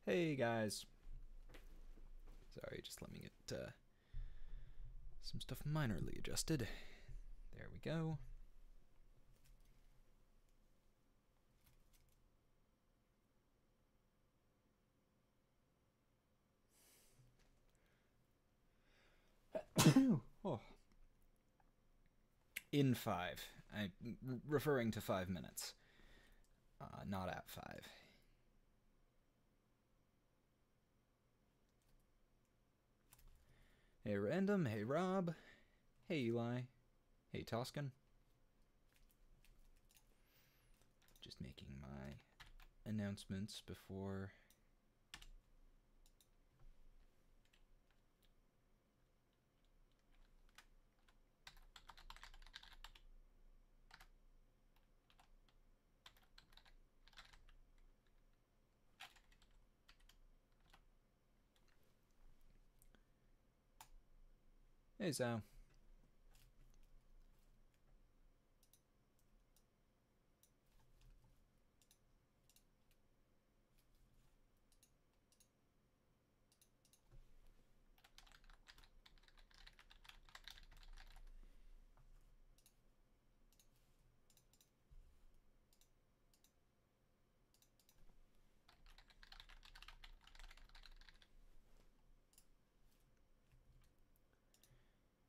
Hey guys. Sorry, just let me get some stuff minorly adjusted. There we go. Oh. In 5. I'm referring to 5 minutes. Not at 5. Hey Random, hey Rob, hey Eli, hey Toscan. Just making my announcements before... Hey Zao.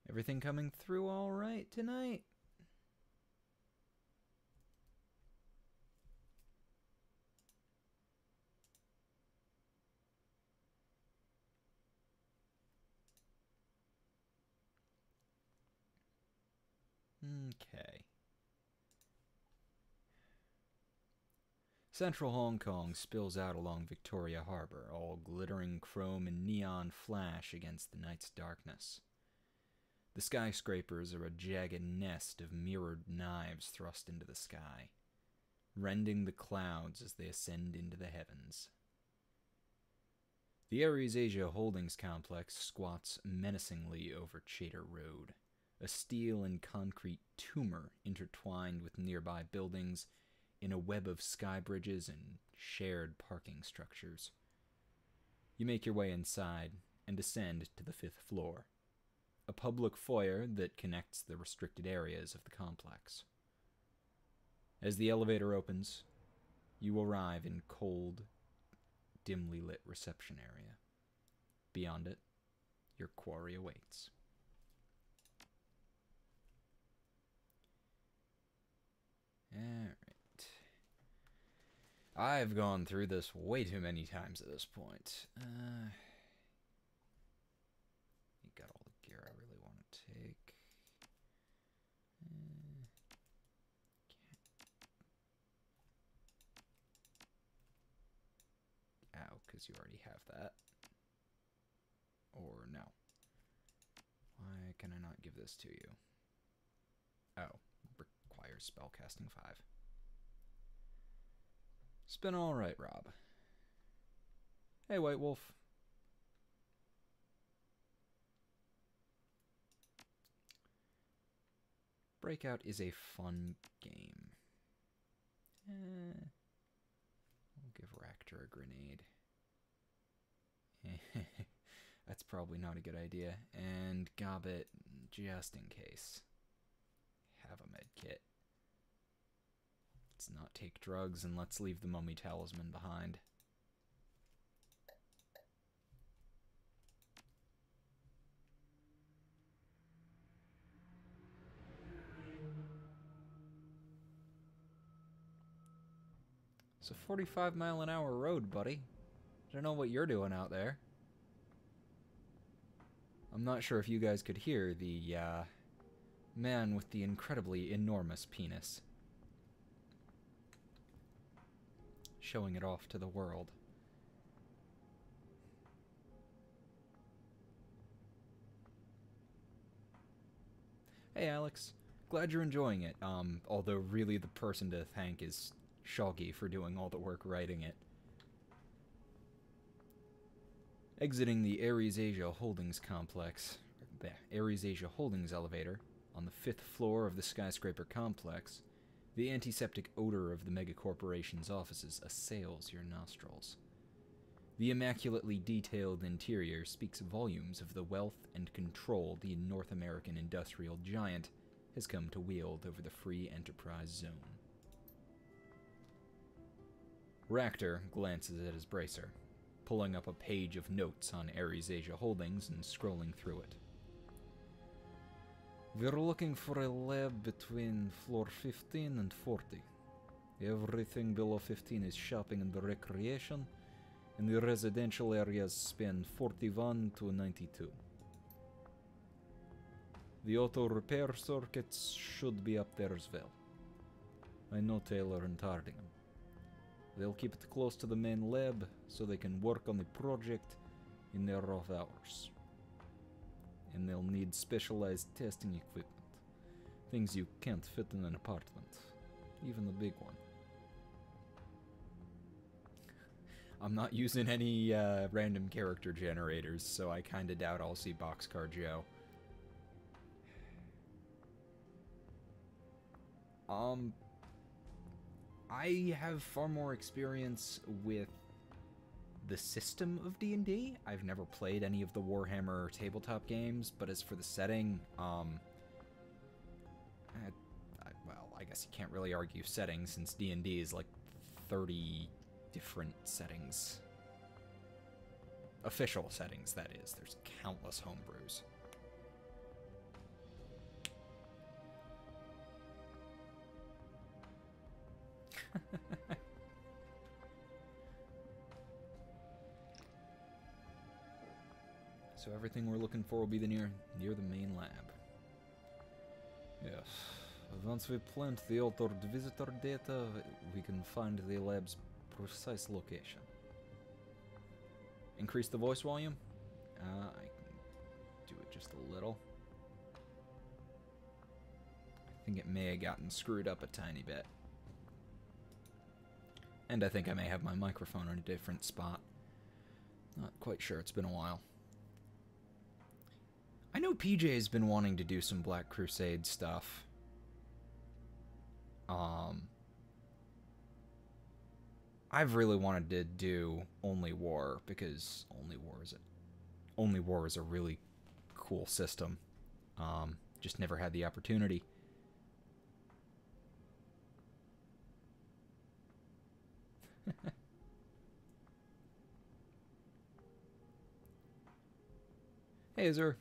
Everything coming through all right tonight? Okay. Central Hong Kong spills out along Victoria Harbor, all glittering chrome and neon flash against the night's darkness. The skyscrapers are a jagged nest of mirrored knives thrust into the sky, rending the clouds as they ascend into the heavens. The Ares Asia Holdings complex squats menacingly over Chater Road, a steel and concrete tumor intertwined with nearby buildings in a web of sky bridges and shared parking structures. You make your way inside and descend to the 5th floor, a public foyer that connects the restricted areas of the complex. As the elevator opens, you arrive in cold, dimly lit reception area. Beyond it, your quarry awaits. Alright. I've gone through this way too many times at this point. You got all the gear I really want to take. Ow, because you already have that. Or no. Why can I not give this to you? Oh, requires spellcasting 5. It's been alright, Rob. Hey, White Wolf. Breakout is a fun game. We'll give Ractor a grenade. That's probably not a good idea. And Gobbet, just in case. Have a med kit. Let's not take drugs, and let's leave the mummy talisman behind. It's a 45-mile-an-hour road, buddy. I don't know what you're doing out there. I'm not sure if you guys could hear the, man with the incredibly enormous penis showing it off to the world. Hey, Alex. Glad you're enjoying it, although really the person to thank is Shoggy for doing all the work writing it. Exiting the Ares Asia Holdings complex, Ares Asia Holdings elevator, on the 5th floor of the skyscraper complex, the antiseptic odor of the megacorporation's offices assails your nostrils. The immaculately detailed interior speaks volumes of the wealth and control the North American industrial giant has come to wield over the free enterprise zone. Ractor glances at his bracer, pulling up a page of notes on Ares Asia Holdings and scrolling through it. We're looking for a lab between floor 15 and 40. Everything below 15 is shopping and recreation, and the residential areas span 41 to 92. The auto repair circuits should be up there as well. I know Taylor and Hardingham. They'll keep it close to the main lab so they can work on the project in their off hours. And they'll need specialized testing equipment. Things you can't fit in an apartment, even the big one. I'm not using any random character generators, so I kinda doubt I'll see Boxcar Joe. I have far more experience with the system of D&D. I've never played any of the Warhammer tabletop games, but as for the setting, well, I guess you can't really argue setting since D&D is like 30 different settings. Official settings, that is. There's countless homebrews. So everything we're looking for will be near the main lab. Yes. Once we plant the altered visitor data, we can find the lab's precise location. Increase the voice volume? I can do it just a little. I think it may have gotten screwed up a tiny bit. And I think I may have my microphone in a different spot. Not quite sure, it's been a while. I know PJ's been wanting to do some Black Crusade stuff. I've really wanted to do Only War because Only War is a really cool system. Just never had the opportunity. Hey, Azur.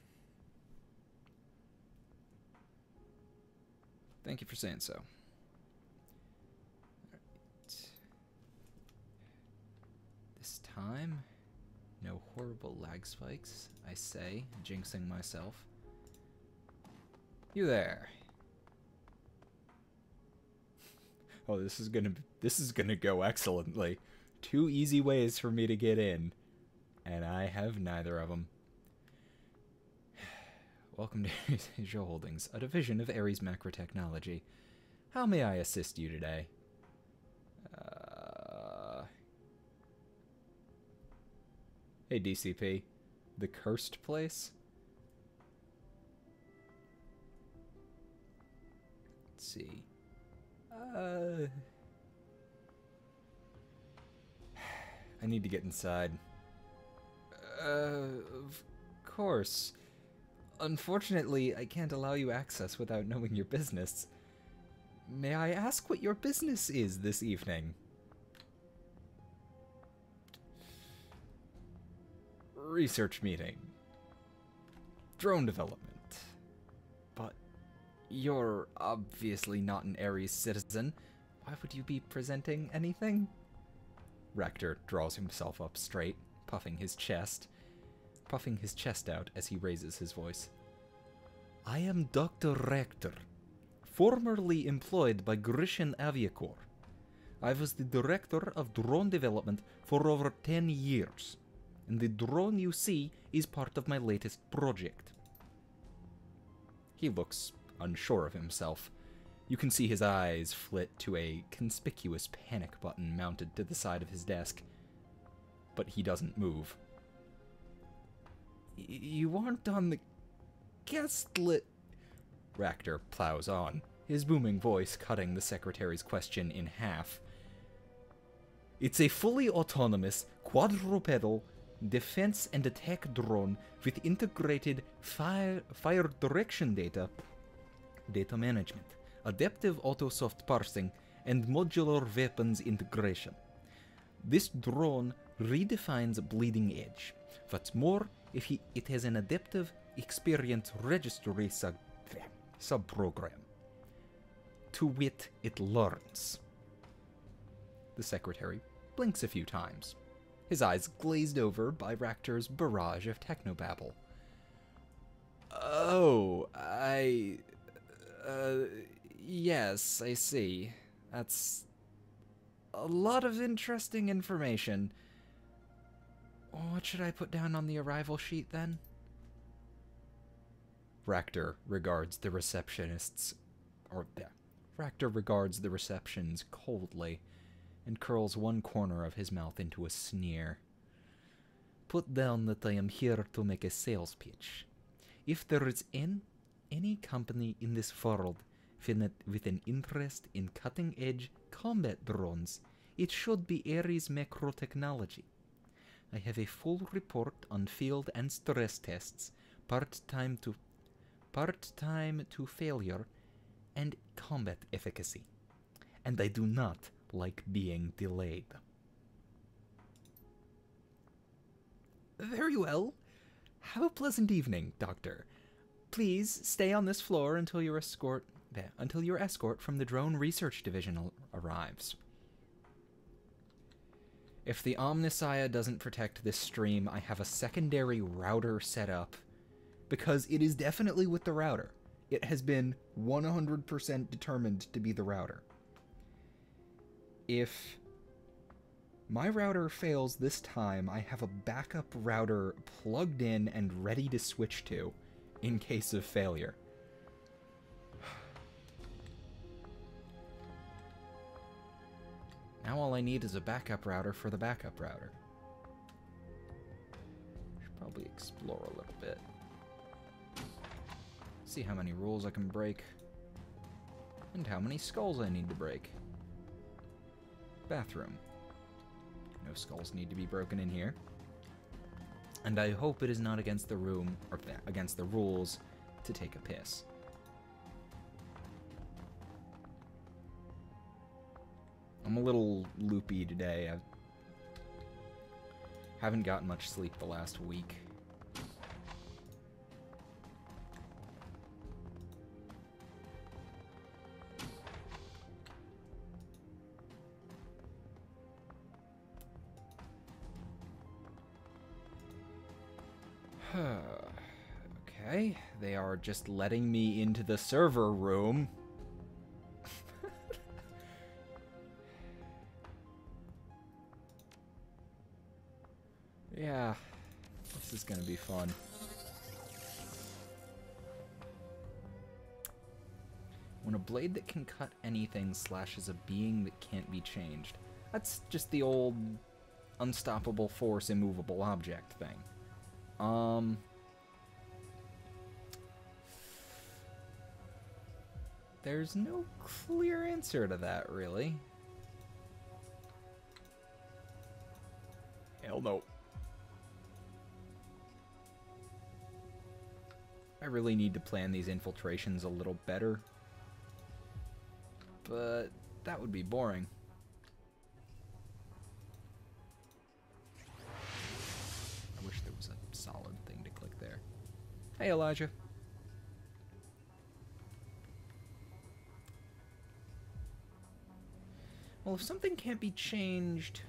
Thank you for saying so. Alright. This time, no horrible lag spikes, I say, jinxing myself. You there. Oh, this is gonna go excellently. 2 easy ways for me to get in, and I have neither of them. Welcome to Asia Holdings, a division of Ares Macro Technology. How may I assist you today? Hey, DCP. The cursed place? Let's see. I need to get inside. Of course. Unfortunately, I can't allow you access without knowing your business. May I ask what your business is this evening? Research meeting. Drone development. But you're obviously not an Ares citizen. Why would you be presenting anything? Rector draws himself up straight, puffing his chest out as he raises his voice. I am Dr. Rector, formerly employed by Grisham Aviacorps. I was the director of drone development for over 10 years, and the drone you see is part of my latest project. He looks unsure of himself. You can see his eyes flit to a conspicuous panic button mounted to the side of his desk, but he doesn't move. You aren't on the guest list. Ractor plows on, his booming voice cutting the secretary's question in half. It's a fully autonomous, quadrupedal defense and attack drone with integrated fire direction data management, adaptive autosoft parsing, and modular weapons integration. This drone redefines Bleeding Edge. What's more, it has an adaptive experience registry subprogram. To wit, it learns. The secretary blinks a few times, his eyes glazed over by Ractor's barrage of technobabble. Oh, yes, I see. That's a lot of interesting information. What should I put down on the arrival sheet, then? Ractor regards the receptions coldly and curls one corner of his mouth into a sneer. Put down that I am here to make a sales pitch. If there is any company in this world with an interest in cutting-edge combat drones, it should be Ares Macrotechnology. I have a full report on field and stress tests, part-time to failure, and combat efficacy. And I do not like being delayed. Very well. Have a pleasant evening, Doctor. Please stay on this floor until your escort from the Drone Research Division arrives. If the Omnissiah doesn't protect this stream, I have a secondary router set up, because it is definitely with the router. It has been 100% determined to be the router. If my router fails this time, I have a backup router plugged in and ready to switch to in case of failure. Now all I need is a backup router for the backup router. Should probably explore a little bit. See how many rules I can break. And how many skulls I need to break. Bathroom. No skulls need to be broken in here. And I hope it is not against the against the rules to take a piss. I'm a little loopy today. I haven't gotten much sleep the last week. Okay, they are just letting me into the server room. Yeah, this is gonna be fun. When a blade that can cut anything slashes a being that can't be changed. That's just the old unstoppable force, immovable object thing. There's no clear answer to that, really. Hell no. I really need to plan these infiltrations a little better. But that would be boring. I wish there was a solid thing to click there. Hey, Elijah. Well, if something can't be changed,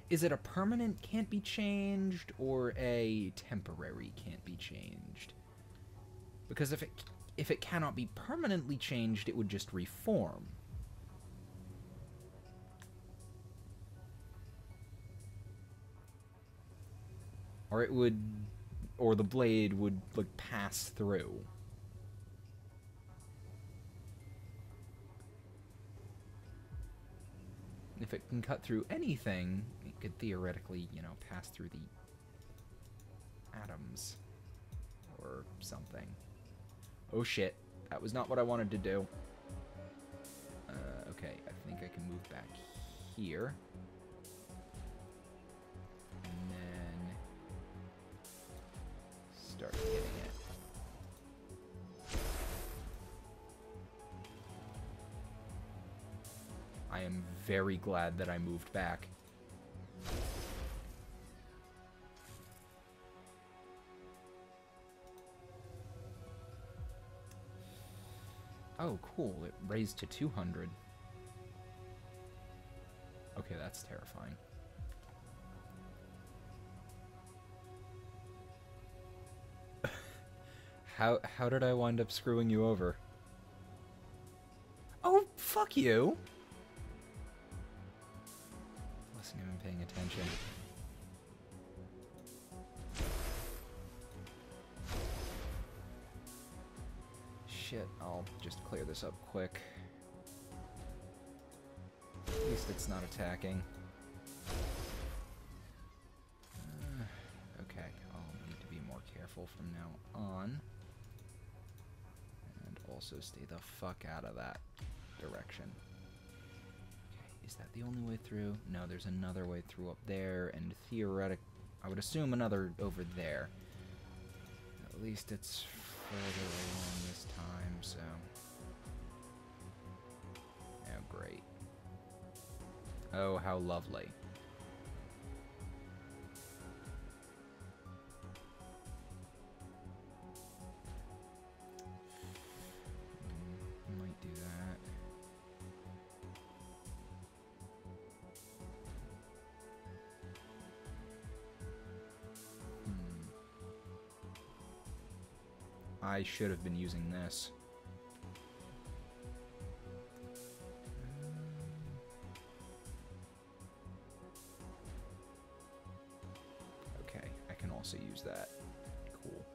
is it a permanent can't be changed or a temporary can't be changed? Because if it cannot be permanently changed, it would just reform. Or it would, or the blade would like pass through. If it can cut through anything, it could theoretically, you know, pass through the atoms or something. Oh shit, that was not what I wanted to do. Okay, I think I can move back here. And then start hitting it. I am very glad that I moved back. Oh, cool. It raised to 200. Okay, that's terrifying. How did I wind up screwing you over? Oh, fuck you! Wasn't even paying attention. Shit, I'll just clear this up quick. At least it's not attacking. Okay, I'll need to be more careful from now on. And also stay the fuck out of that direction. Okay, is that the only way through? No, there's another way through up there, and I would assume another over there. At least it's further along this time, so... Oh, great. Oh, how lovely. Might do that. I should have been using this. Okay, I can also use that. Cool.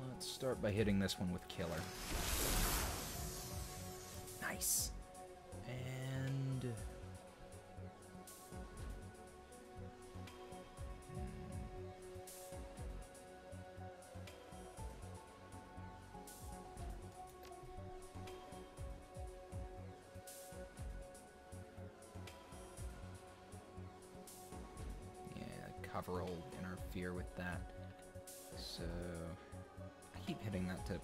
Let's start by hitting this one with Killer. Nice. And... cover will interfere with that. So I keep hitting that to...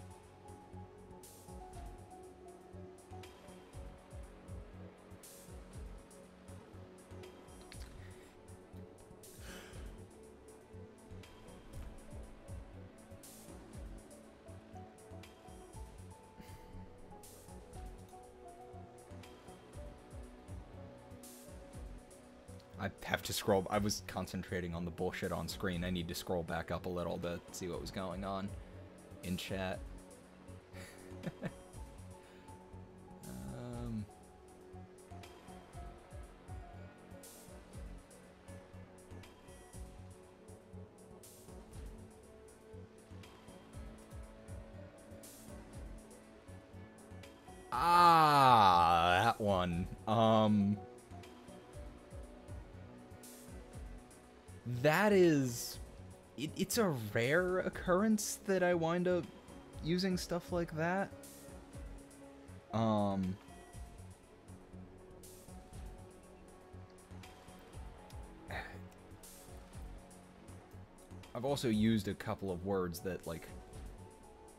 I have to scroll. I was concentrating on the bullshit on screen. I need to scroll back up a little to see what was going on in chat. That one. That is... It's a rare occurrence that I wind up using stuff like that. I've also used a couple of words that, like,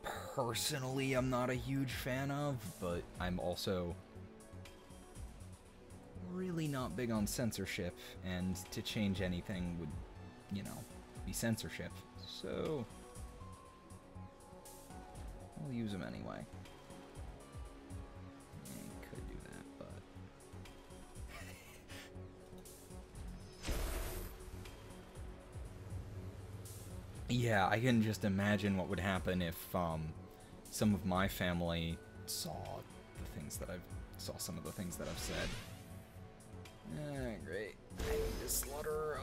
personally I'm not a huge fan of, but I'm also really not big on censorship, and to change anything would, you know, be censorship. So I'll use them anyway. I could do that, but... yeah, I can just imagine what would happen if some of my family saw some of the things that I've said. Great. I need to slaughter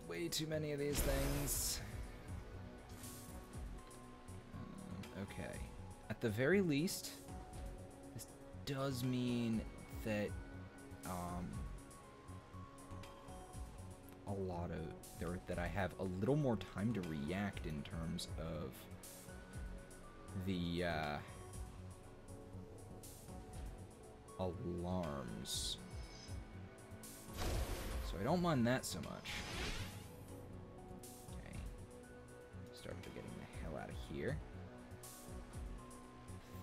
way too many of these things. Okay. At the very least, this does mean that that I have a little more time to react in terms of the alarms. So I don't mind that so much. Okay. Start getting the hell out of here.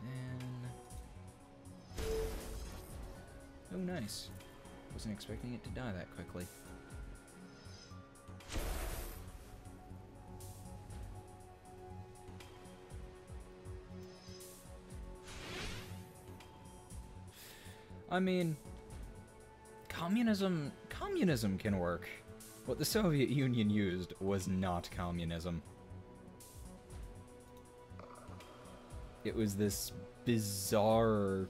Then... Oh, nice. Wasn't expecting it to die that quickly. I mean, communism can work. What the Soviet Union used was not communism. It was this bizarre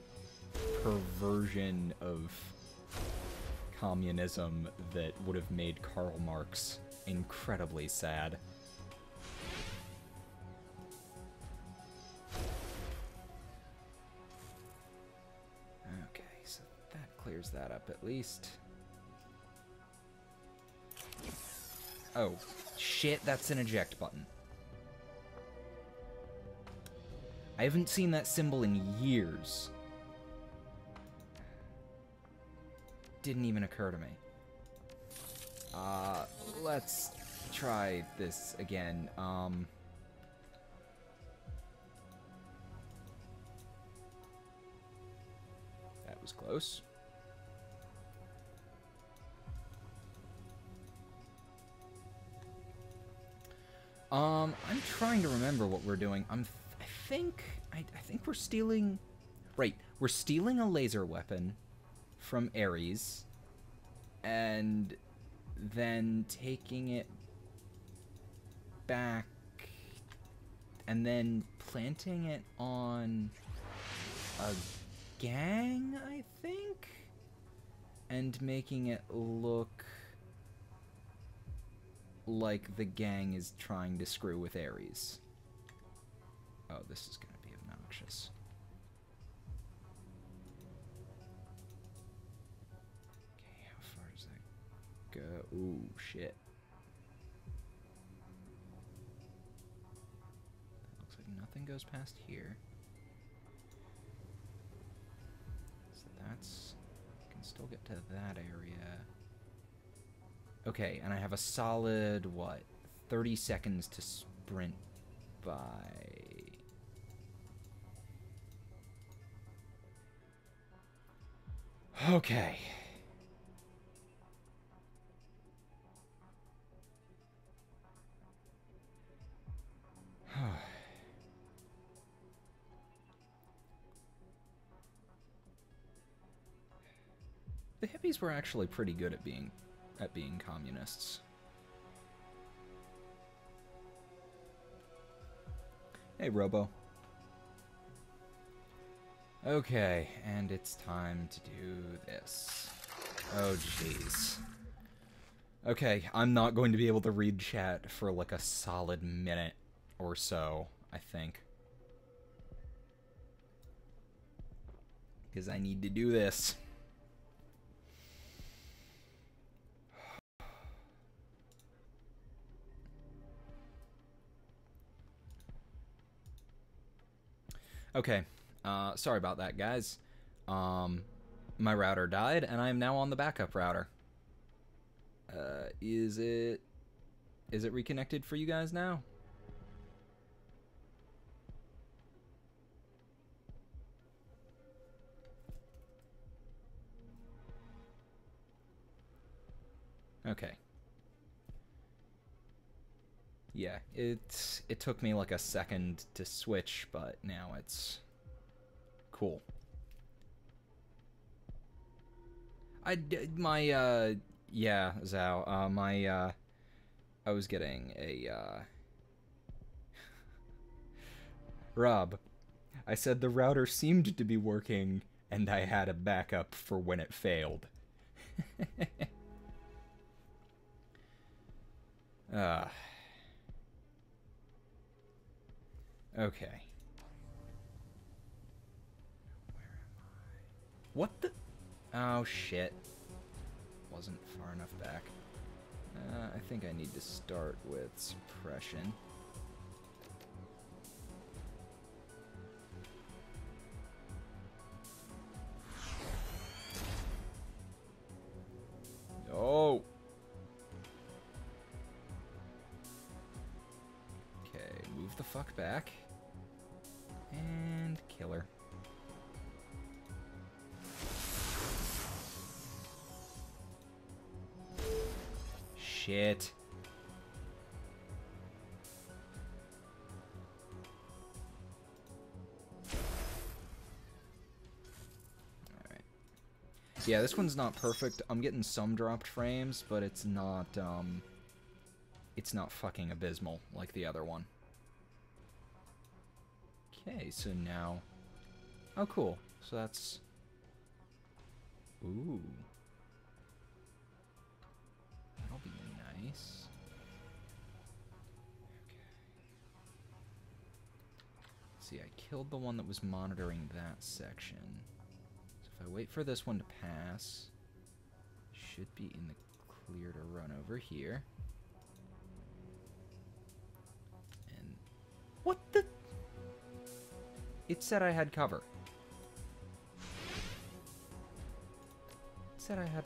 perversion of communism that would have made Karl Marx incredibly sad. Okay, so that clears that up at least. Oh, shit, that's an eject button. I haven't seen that symbol in years. Didn't even occur to me. Let's try this again. That was close. I'm trying to remember what we're doing. I think we're stealing... Right, we're stealing a laser weapon from Ares, and then taking it back, and then planting it on a gang, I think? And making it look like the gang is trying to screw with Ares. Oh, this is gonna be obnoxious. Okay, how far does that go? Ooh, shit. Looks like nothing goes past here. So that's... I can still get to that area. Okay, and I have a solid, what, 30 seconds to sprint by. Okay. The hippies were actually pretty good at being communists. Hey, Robo. Okay, and it's time to do this. Oh, jeez. Okay, I'm not going to be able to read chat for like a solid minute or so, I think. Because I need to do this. Okay, sorry about that, guys. My router died, and I am now on the backup router. Is it reconnected for you guys now? Okay. Yeah, it took me like a second to switch, but now it's cool. Yeah, Zhao, I was getting a, Rob, I said the router seemed to be working, and I had a backup for when it failed. Okay. Where am I? What the? Oh, shit. Wasn't far enough back. I think I need to start with suppression. knockback. And killer. Shit. Alright. Yeah, this one's not perfect. I'm getting some dropped frames, but it's not fucking abysmal like the other one. Okay, so now... Oh, cool. So that's... Ooh. That'll be nice. Okay. See, I killed the one that was monitoring that section. So if I wait for this one to pass, should be in the clear to run over here. And... What the... It said I had cover. It said I had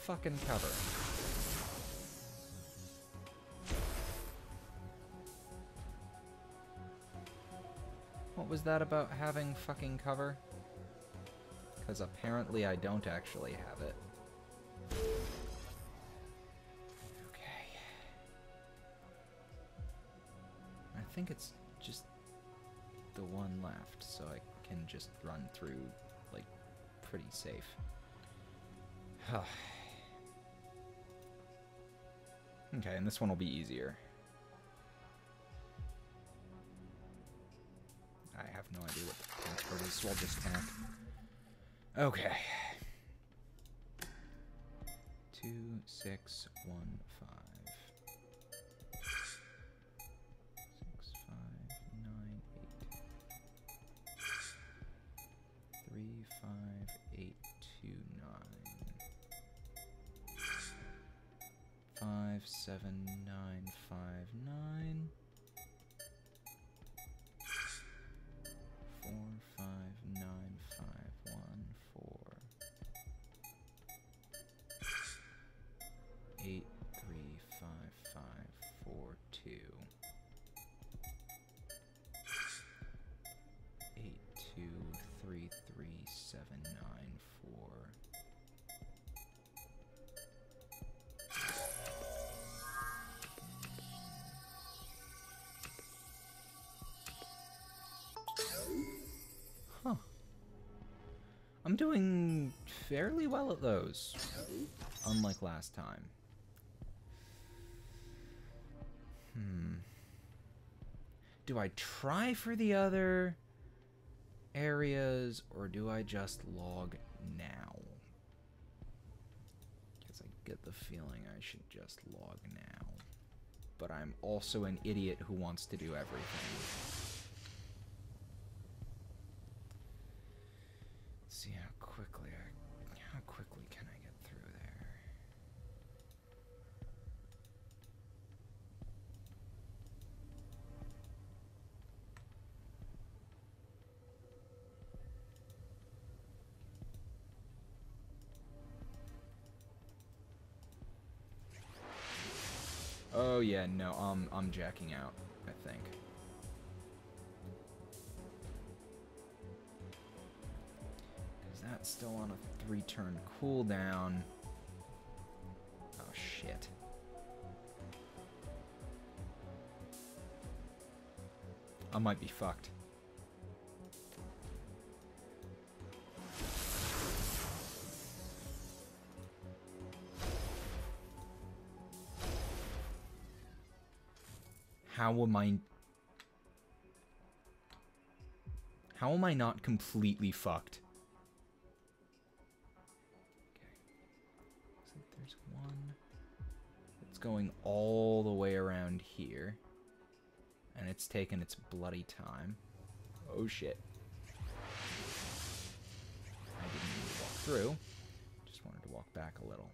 fucking cover. What was that about having fucking cover? Because apparently I don't actually have it. Okay. I think it's just the one left, so I can just run through, like, pretty safe. Okay, and this one will be easier. I have no idea what the password is, so I'll just tack. Okay. 2615. 57959. 4595114. 835542. 8233794. Huh. I'm doing fairly well at those, unlike last time. Do I try for the other areas, or do I just log now? Because I get the feeling I should just log now. But I'm also an idiot who wants to do everything. Let's see how quickly can I get through there? Oh yeah, no, I'm jacking out, I think. Because that's still on a 3-turn cooldown. Oh shit. I might be fucked. How am I not completely fucked? Okay. Looks like there's one that's going all the way around here. And it's taken its bloody time. Oh shit. I didn't need to walk through. Just wanted to walk back a little.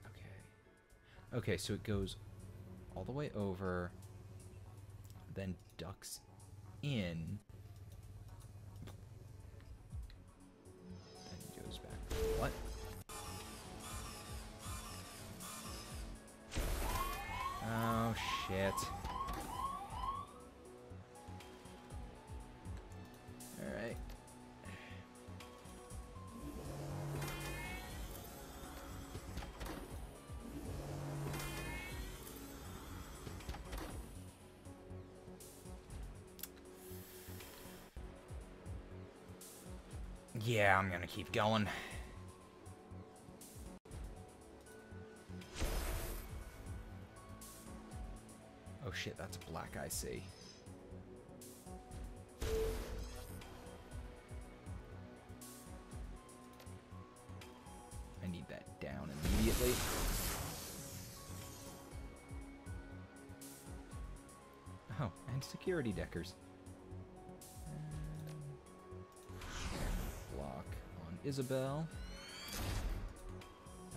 Okay. Okay, so it goes all the way over, then ducks in, then goes back. What? Oh shit. Yeah, I'm gonna keep going. Oh shit, that's black IC. I need that down immediately. Oh, and security deckers. Block on Isabel.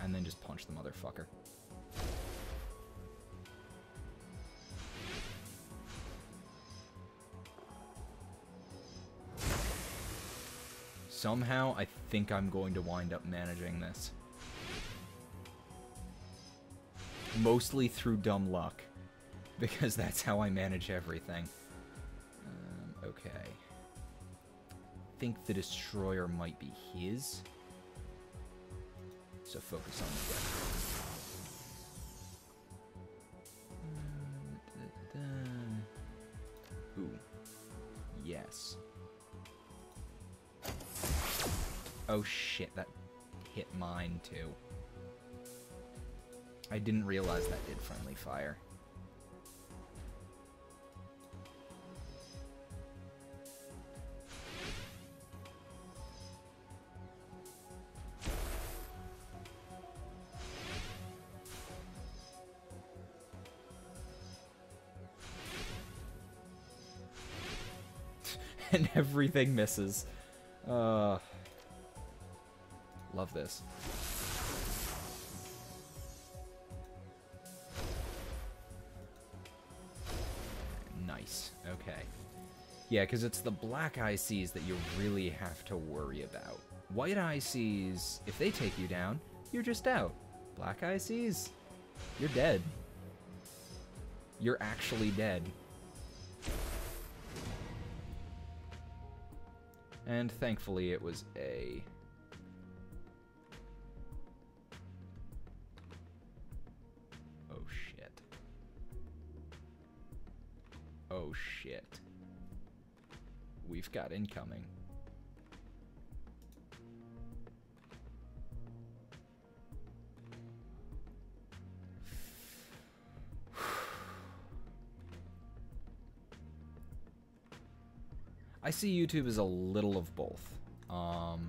And then just punch the motherfucker. Somehow, I think I'm going to wind up managing this. Mostly through dumb luck. Because that's how I manage everything. Okay. I think the destroyer might be his. So focus on the Ooh. Yes. Oh shit, that hit mine too. I didn't realize that did friendly fire. And everything misses. Love this. Nice. Okay. Yeah, because it's the black ICs that you really have to worry about. White ICs, if they take you down, you're just out. Black ICs, you're dead. You're actually dead. And thankfully it was a... Oh shit. Oh shit. We've got incoming. I see YouTube as a little of both. Okay.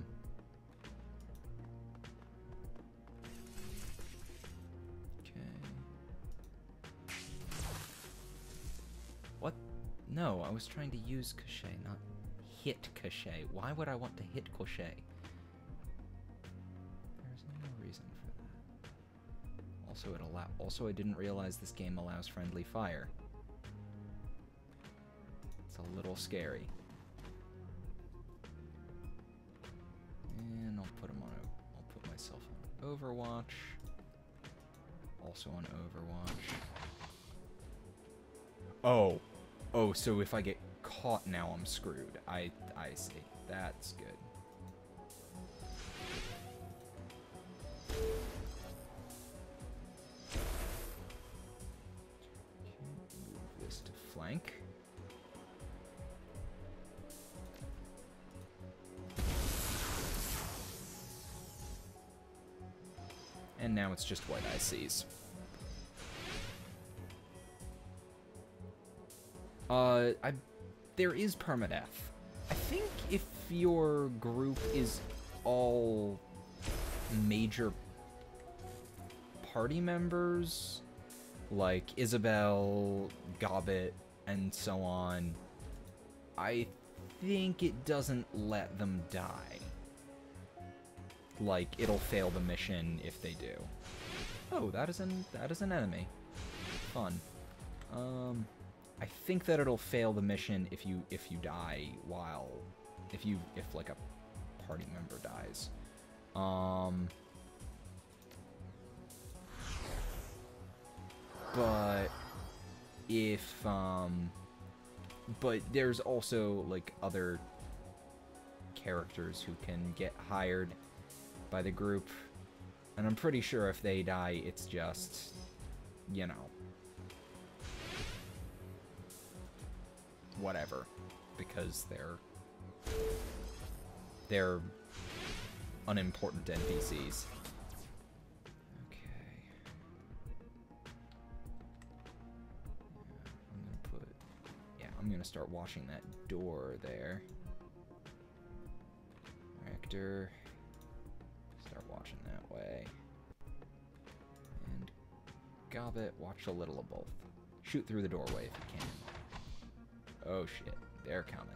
What? No, I was trying to use Cachet, not hit Cachet. Why would I want to hit Cachet? There's no reason for that. Also, I didn't realize this game allows friendly fire. It's a little scary. And I'll put myself on Overwatch. Also on Overwatch. Oh. Oh, so if I get caught now, I'm screwed. I see. That's good. Move this to flank. And now it's just white ICs. There is permadeath. I think if your group is all major party members, like Isabel, Gobbet, and so on, I think it doesn't let them die. Like, it'll fail the mission if they do. Oh, that is an enemy. Fun. I think that it'll fail the mission if you die while if like a party member dies. But if but there's also like other characters who can get hired by the group, and I'm pretty sure if they die, it's just, you know, whatever, because they're unimportant NPCs. Okay. I'm gonna start washing that door there. Rector. Start watching that way. And Gobbet, watch a little of both. Shoot through the doorway if you can. Oh shit, they're coming.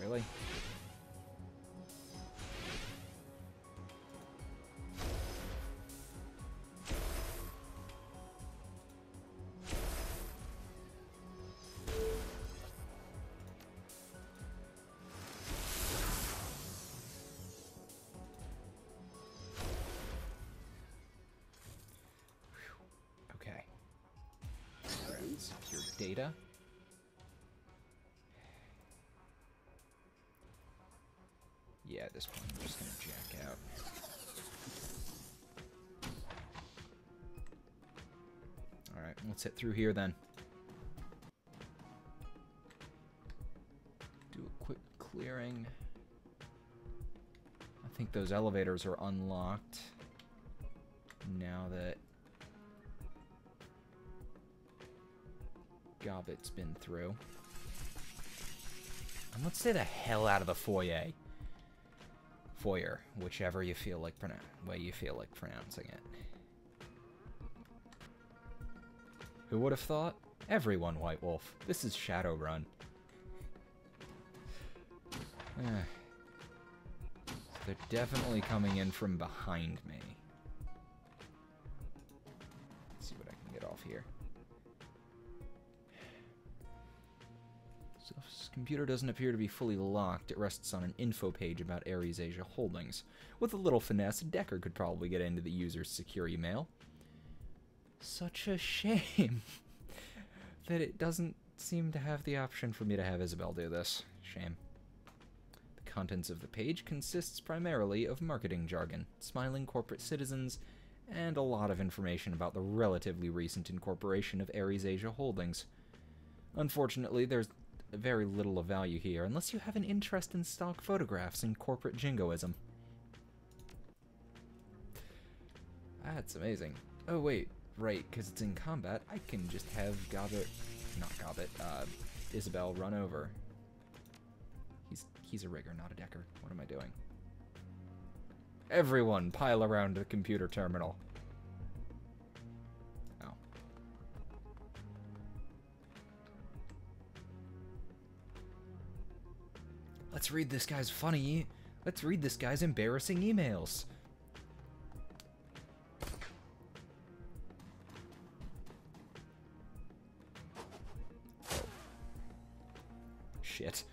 Really? Okay. Secure data. Yeah, at this point I'm just gonna jack out. Alright, let's hit through here then. Do a quick clearing. I think those elevators are unlocked now that Gobbet's been through. And let's stay the hell out of the foyer. Foyer, whichever you feel like way you feel like pronouncing it. Who would have thought? Everyone, White Wolf. This is Shadowrun. So they're definitely coming in from behind me. Let's see what I can get off here. So this computer doesn't appear to be fully locked. It rests on an info page about Ares Asia Holdings. With a little finesse, Decker could probably get into the user's secure email. Such a shame that it doesn't seem to have the option for me to have Isabel do this. Shame. The contents of the page consists primarily of marketing jargon, smiling corporate citizens, and a lot of information about the relatively recent incorporation of Ares Asia Holdings. Unfortunately, there's very little of value here, unless you have an interest in stock photographs and corporate jingoism. That's amazing. Oh wait, right, because it's in combat, I can just have Isabel run over. He's a rigger, not a decker. What am I doing? Everyone pile around the computer terminal. Oh. Let's read this guy's let's read this guy's embarrassing emails. Oh. Shit.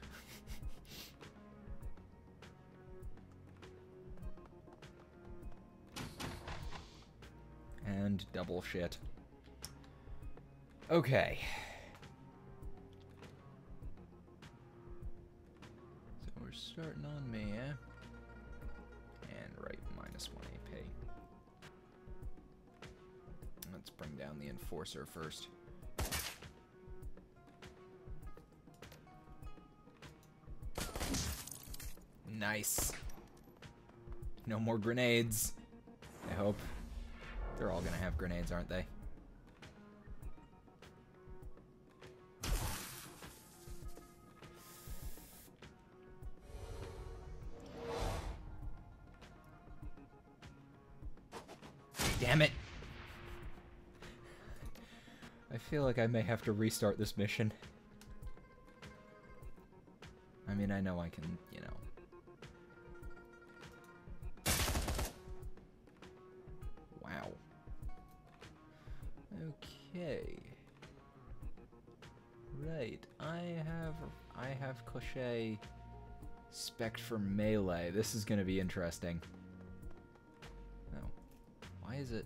And double shit. Okay. So we're starting on me, eh? And right, -1 AP. Let's bring down the Enforcer first. Nice. No more grenades, I hope. They're all gonna have grenades, aren't they? Damn it! I feel like I may have to restart this mission. I mean, I know I can, you know. Wow. Okay. Right. I have Cochet spec'd for melee. This is gonna be interesting. Oh. Why is it?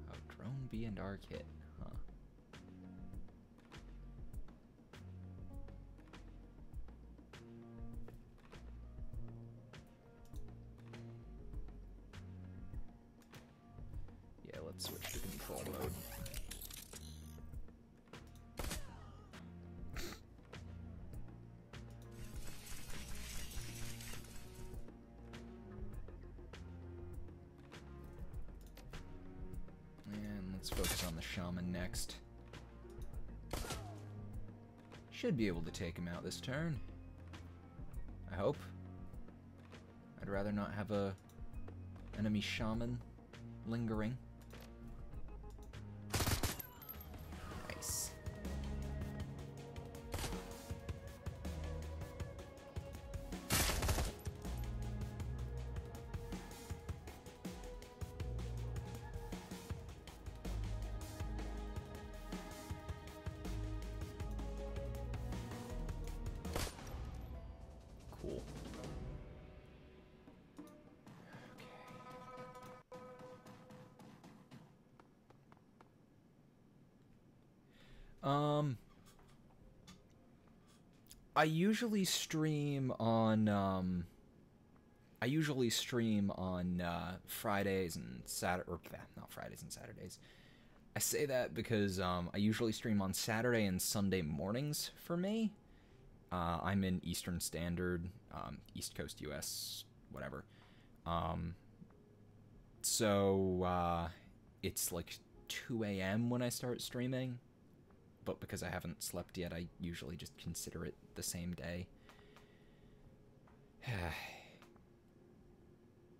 Oh, drone B and R kit. Huh. let's switch to control mode. And let's focus on the shaman next. Should be able to take him out this turn. I hope. I'd rather not have a enemy shaman lingering. Nice. Cool. I usually stream on Fridays and not Fridays and Saturdays. I say that because I usually stream on Saturday and Sunday mornings for me. I'm in Eastern Standard, East Coast US, whatever. So it's like 2 a.m. when I start streaming. But because I haven't slept yet, I usually just consider it the same day.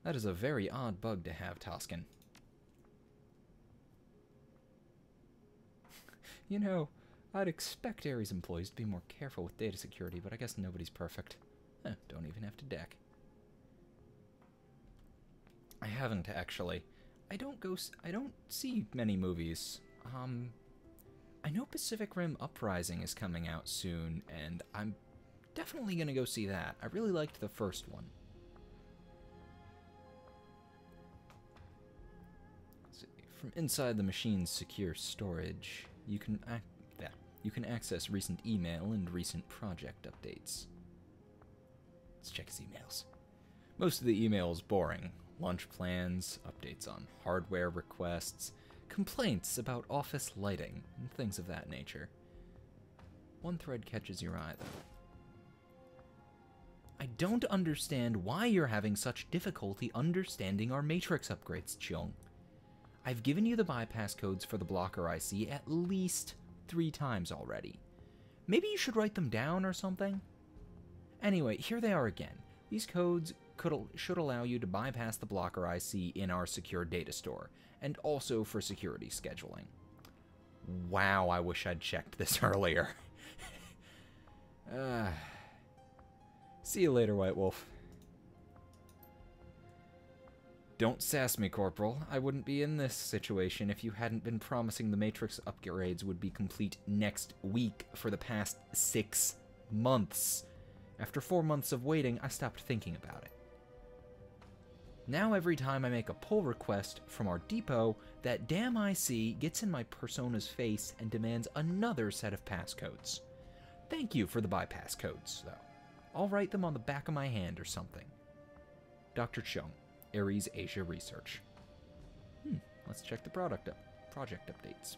That is a very odd bug to have, Toscan. You know, I'd expect Ares employees to be more careful with data security, but I guess nobody's perfect. Don't even have to deck. I haven't, actually. I don't see many movies. I know Pacific Rim Uprising is coming out soon, and I'm definitely going to go see that. I really liked the first one. Let's see. From inside the machine's secure storage, you can access recent email and recent project updates. Let's check his emails. Most of the email is boring. Lunch plans, updates on hardware requests, complaints about office lighting, and things of that nature. One thread catches your eye, though. I don't understand why you're having such difficulty understanding our matrix upgrades, Chung. I've given you the bypass codes for the blocker IC at least 3 times already. Maybe you should write them down or something? Anyway, here they are again. These codes should allow you to bypass the blocker IC in our secure data store, and also for security scheduling. Wow, I wish I'd checked this earlier. See you later, White Wolf. Don't sass me, Corporal. I wouldn't be in this situation if you hadn't been promising the Matrix upgrades would be complete next week for the past 6 months. After 4 months of waiting, I stopped thinking about it. Now every time I make a pull request from our depot, that damn IC gets in my persona's face and demands another set of passcodes. Thank you for the bypass codes, though. I'll write them on the back of my hand or something. Dr. Chung, Ares Asia Research. Let's check the project updates.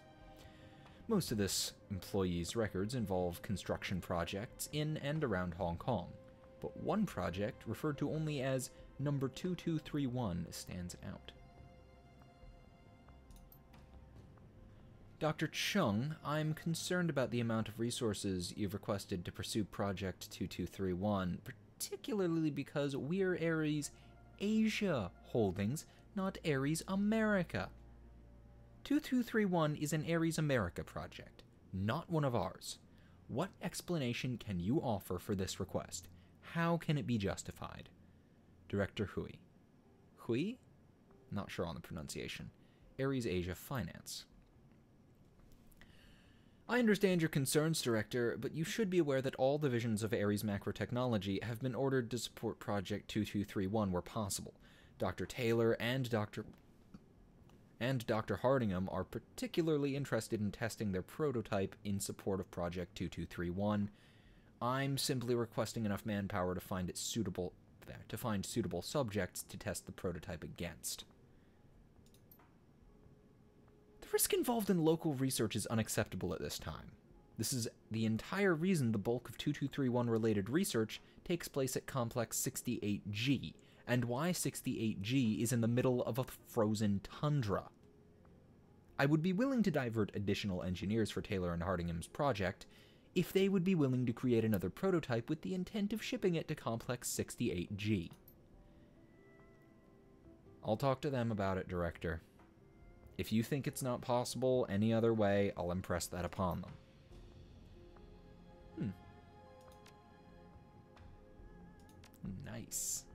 Most of this employee's records involve construction projects in and around Hong Kong, but one project, referred to only as number 2231, stands out. Dr. Chung, I'm concerned about the amount of resources you've requested to pursue Project 2231, particularly because we're Ares Asia Holdings, not Ares America. 2231 is an Ares America project, not one of ours. What explanation can you offer for this request? How can it be justified? Director Hui. Hui? Not sure on the pronunciation. Ares Asia Finance. I understand your concerns, Director, but you should be aware that all divisions of Ares Macro Technology have been ordered to support Project 2231 where possible. Dr. Taylor and Dr. Hardingham are particularly interested in testing their prototype in support of Project 2231. I'm simply requesting enough manpower to find suitable subjects to test the prototype against. risk involved in local research is unacceptable at this time. This is the entire reason the bulk of 2231 related research takes place at Complex 68G, and why 68G is in the middle of a frozen tundra. I would be willing to divert additional engineers for Taylor and Hardingham's project if they would be willing to create another prototype with the intent of shipping it to Complex 68G. I'll talk to them about it, Director. If you think it's not possible any other way, I'll impress that upon them. Nice.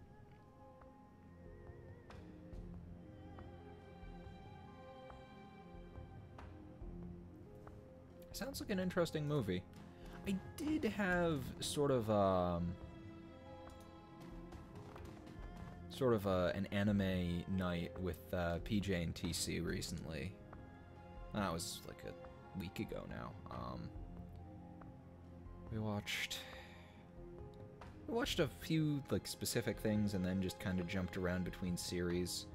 Sounds like an interesting movie. I did have sort of an anime night with PJ and TC recently. That was like a week ago now. We watched a few like specific things and then just kind of jumped around between series.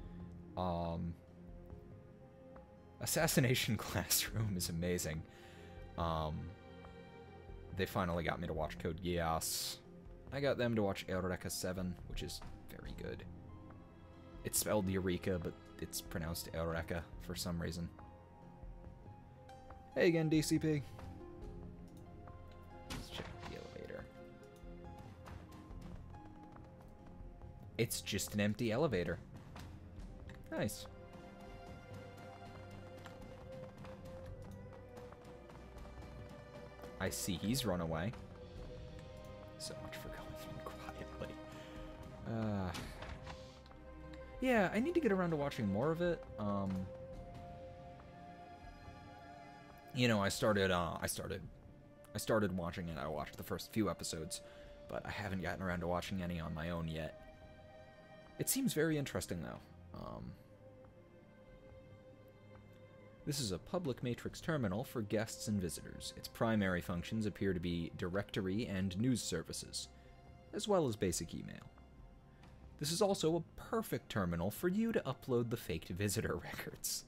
Assassination Classroom is amazing. They finally got me to watch Code Geass. I got them to watch Eureka 7, which is very good. It's spelled Eureka, but it's pronounced Eureka for some reason. Hey again, DCP. Let's check the elevator. It's just an empty elevator. Nice. I see he's run away. So much for going in quietly. Yeah, I need to get around to watching more of it. You know, I started watching it. I watched the first few episodes, but I haven't gotten around to watching any on my own yet. It seems very interesting, though. This is a public matrix terminal for guests and visitors. Its primary functions appear to be directory and news services, as well as basic email. This is also a perfect terminal for you to upload the faked visitor records.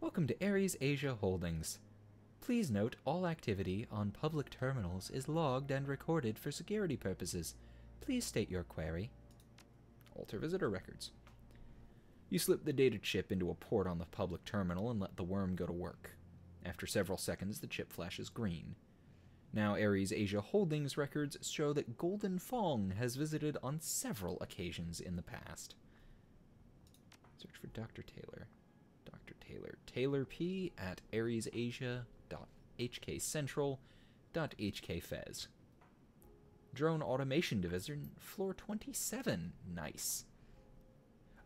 Welcome to Ares Asia Holdings. Please note all activity on public terminals is logged and recorded for security purposes. Please state your query. Alter visitor records. You slip the data chip into a port on the public terminal and let the worm go to work. After several seconds, the chip flashes green. Now Ares Asia Holdings records show that Golden Fong has visited on several occasions in the past. Search for Dr. Taylor. Dr. Taylor. Taylor P at aresasia.hkcentral.hkfez. Drone Automation Division, floor 27. Nice.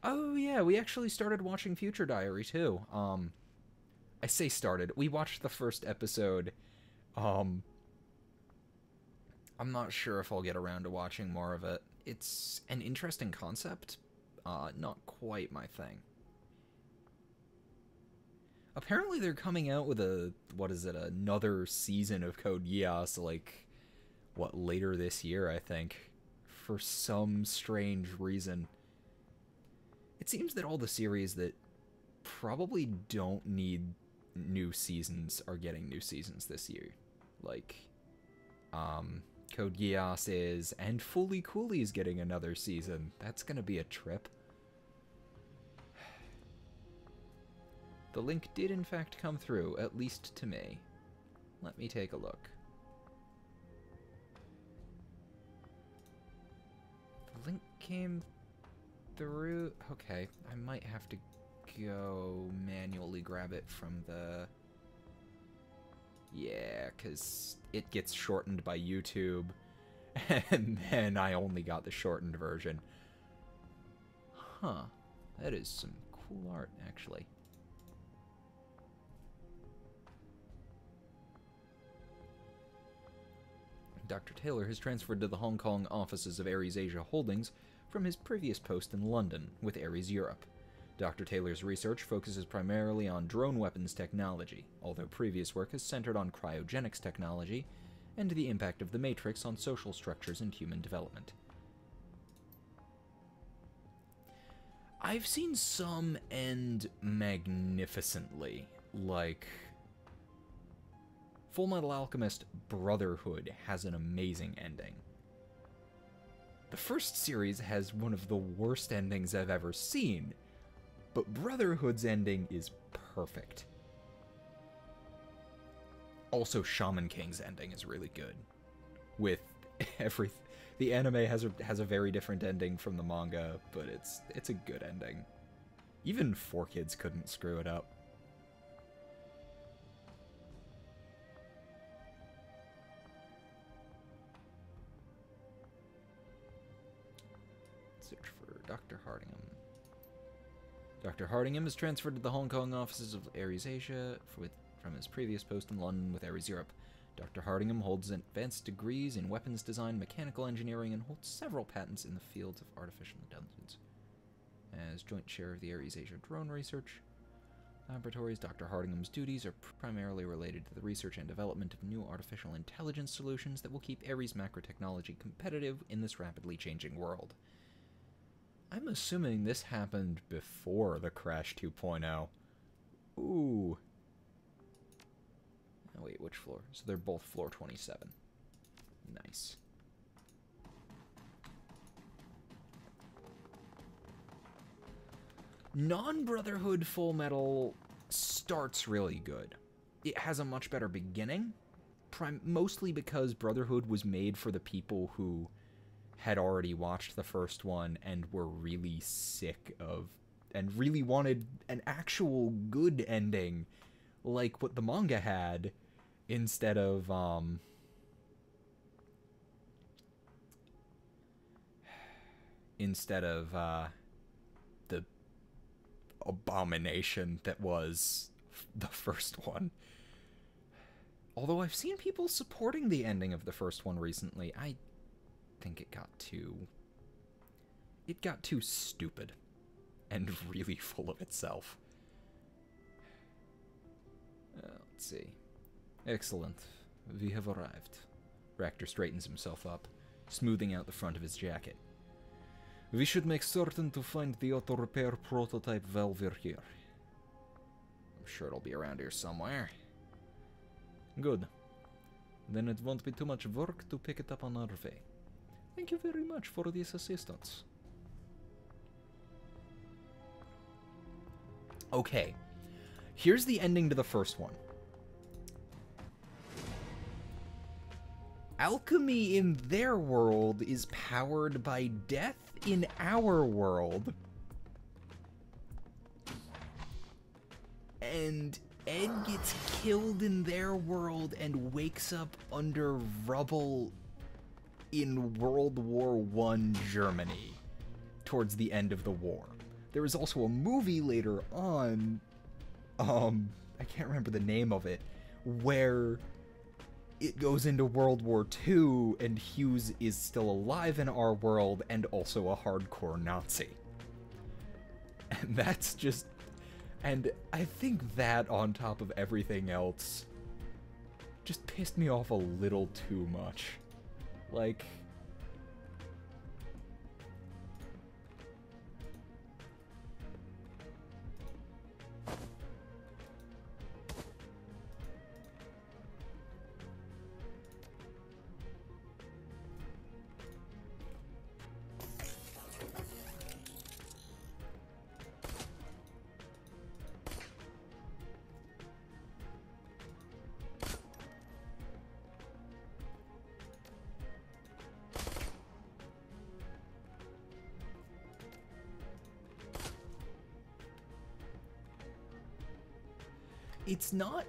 Oh yeah, we actually started watching Future Diary too. I say started. We watched the first episode. I'm not sure if I'll get around to watching more of it. It's an interesting concept. Not quite my thing. Apparently they're coming out with another season of Code Geass, like, later this year, I think. For some strange reason. It seems that all the series that probably don't need new seasons are getting new seasons this year. Like, Code Geass is, and Fully Cooley is getting another season. That's gonna be a trip. The link did in fact come through, at least to me. Let me take a look. The link came through. Okay, I might have to go manually grab it from the... Yeah, because it gets shortened by YouTube, and then I only got the shortened version. Huh, that is some cool art, actually. Dr. Taylor has transferred to the Hong Kong offices of Ares Asia Holdings from his previous post in London with Ares Europe. Dr. Taylor's research focuses primarily on drone weapons technology, although previous work has centered on cryogenics technology and the impact of the Matrix on social structures and human development. I've seen some end magnificently, like Fullmetal Alchemist Brotherhood has an amazing ending. The first series has one of the worst endings I've ever seen, but Brotherhood's ending is perfect. Also, Shaman King's ending is really good. With the anime has a very different ending from the manga, but it's a good ending. Even 4Kids couldn't screw it up. Search for Dr. Hardingham. Dr. Hardingham is transferred to the Hong Kong offices of Ares Asia from his previous post in London with Ares Europe. Dr. Hardingham holds advanced degrees in weapons design, mechanical engineering, and holds several patents in the fields of artificial intelligence. As joint chair of the Ares Asia Drone Research Laboratories, Dr. Hardingham's duties are primarily related to the research and development of new artificial intelligence solutions that will keep Ares macrotechnology competitive in this rapidly changing world. I'm assuming this happened before the Crash 2.0. Ooh. Oh, wait, which floor? So they're both floor 27. Nice. Non-Brotherhood Full Metal starts really good. It has a much better beginning, mostly because Brotherhood was made for the people who had already watched the first one and were really sick of, and really wanted an actual good ending, like what the manga had, instead of, the abomination that was the first one. Although I've seen people supporting the ending of the first one recently, I think it got too stupid and really full of itself. Let's see. Excellent. We have arrived. Ractor straightens himself up, smoothing out the front of his jacket. We should make certain to find the auto repair prototype valve here. I'm sure it'll be around here somewhere. Good. Then it won't be too much work to pick it up on our way. Thank you very much for this assistance. Okay. Here's the ending to the first one. Alchemy in their world is powered by death in our world. And Ed gets killed in their world and wakes up under rubble in World War I Germany towards the end of the war. There was also a movie later on, I can't remember the name of it, where it goes into World War II and Hughes is still alive in our world and also a hardcore Nazi. And that's just... And I think that, on top of everything else, just pissed me off a little too much. Like... It's not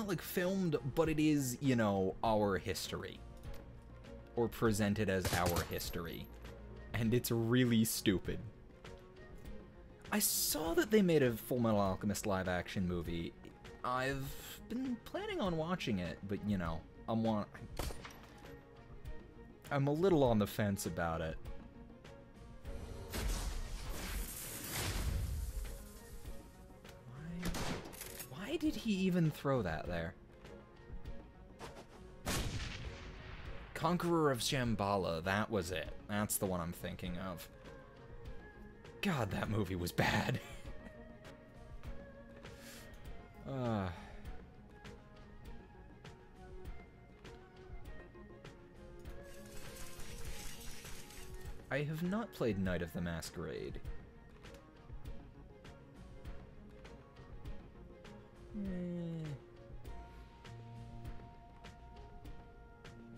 like filmed, but it is, you know, our history. Or presented as our history. And it's really stupid. I saw that they made a Fullmetal Alchemist live-action movie. I've been planning on watching it, but, you know, I'm a little on the fence about it. Why did he even throw that there? Conqueror of Shambhala, that was it. That's the one I'm thinking of. God, that movie was bad. I have not played Night of the Masquerade.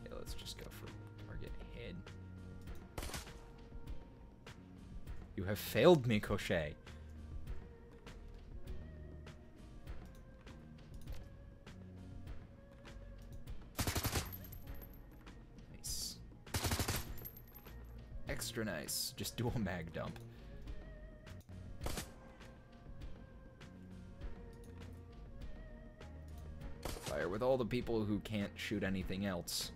Yeah, let's just go for target head. You have failed me, Cochet. Nice. Extra nice. Just do a mag dump. Fire with all the people who can't shoot anything else.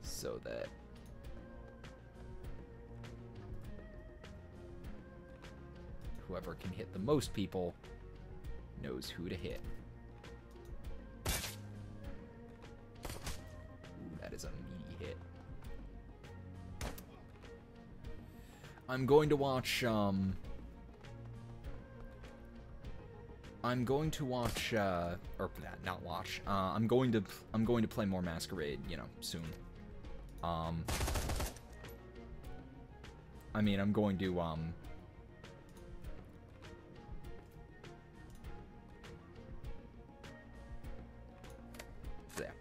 So that whoever can hit the most people knows who to hit. Ooh, that is a meaty hit. I'm going to watch, or not watch. I'm going to play more Masquerade, you know, soon. I mean, I'm going to, there.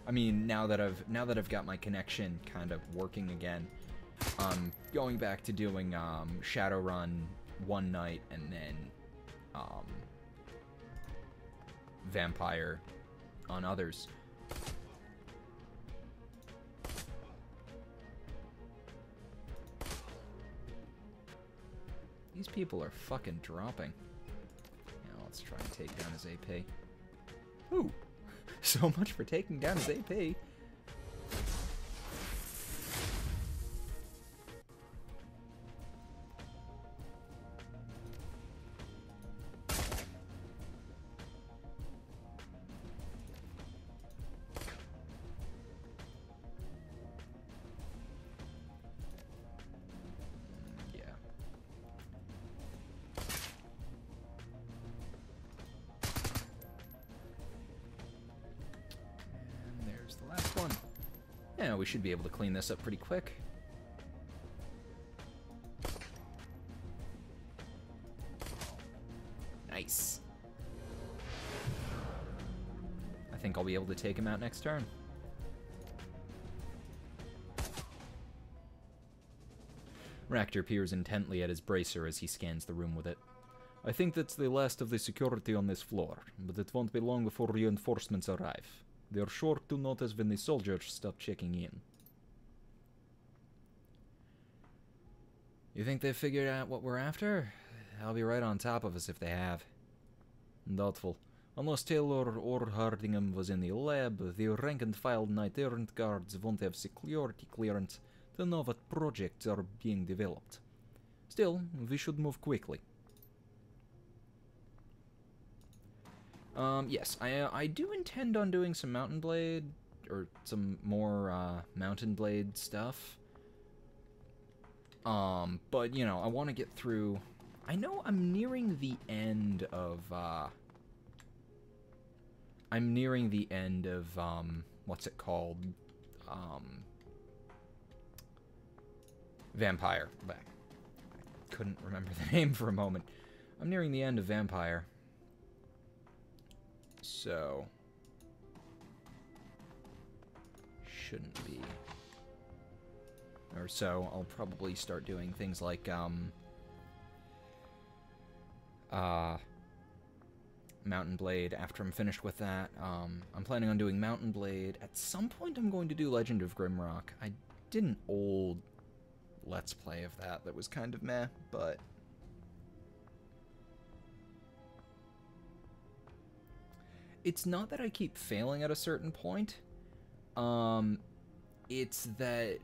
I mean, now that I've got my connection kind of working again, I'm going back to doing, Shadowrun one night and then, Vampire on others. These people are fucking dropping. Now let's try and take down his AP. Ooh, so much for taking down his AP. Yeah, we should be able to clean this up pretty quick. Nice. I think I'll be able to take him out next turn. Ractor peers intently at his bracer as he scans the room with it. I think that's the last of the security on this floor, but it won't be long before reinforcements arrive. They're sure to notice when the soldiers stop checking in. You think they figured out what we're after? They'll be right on top of us if they have. Doubtful. Unless Taylor or Hardingham was in the lab, the rank-and-file knight-errant guards won't have security clearance to know what projects are being developed. Still, we should move quickly. Yes, I do intend on doing some Mountain Blade, or some more, Mountain Blade stuff. But, you know, I want to get through... I know I'm nearing the end of, what's it called? Vampire. I couldn't remember the name for a moment. I'm nearing the end of Vampire. So, shouldn't be. Or so, I'll probably start doing things like, Mountain Blade after I'm finished with that. I'm planning on doing Mountain Blade. At some point I'm going to do Legend of Grimrock. I did an old Let's Play of that was kind of meh, but... It's not that I keep failing at a certain point. It's that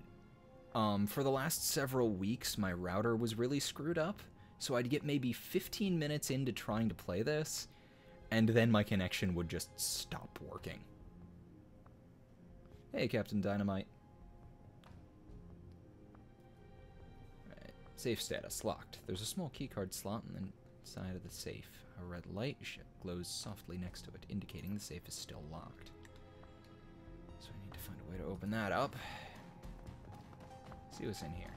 for the last several weeks, my router was really screwed up. So I'd get maybe 15 minutes into trying to play this, and then my connection would just stop working. Hey, Captain Dynamite. Right. Safe status. Locked. There's a small keycard slot in the side of the safe. A red light glows softly next to it, indicating the safe is still locked. So I need to find a way to open that up. See what's in here.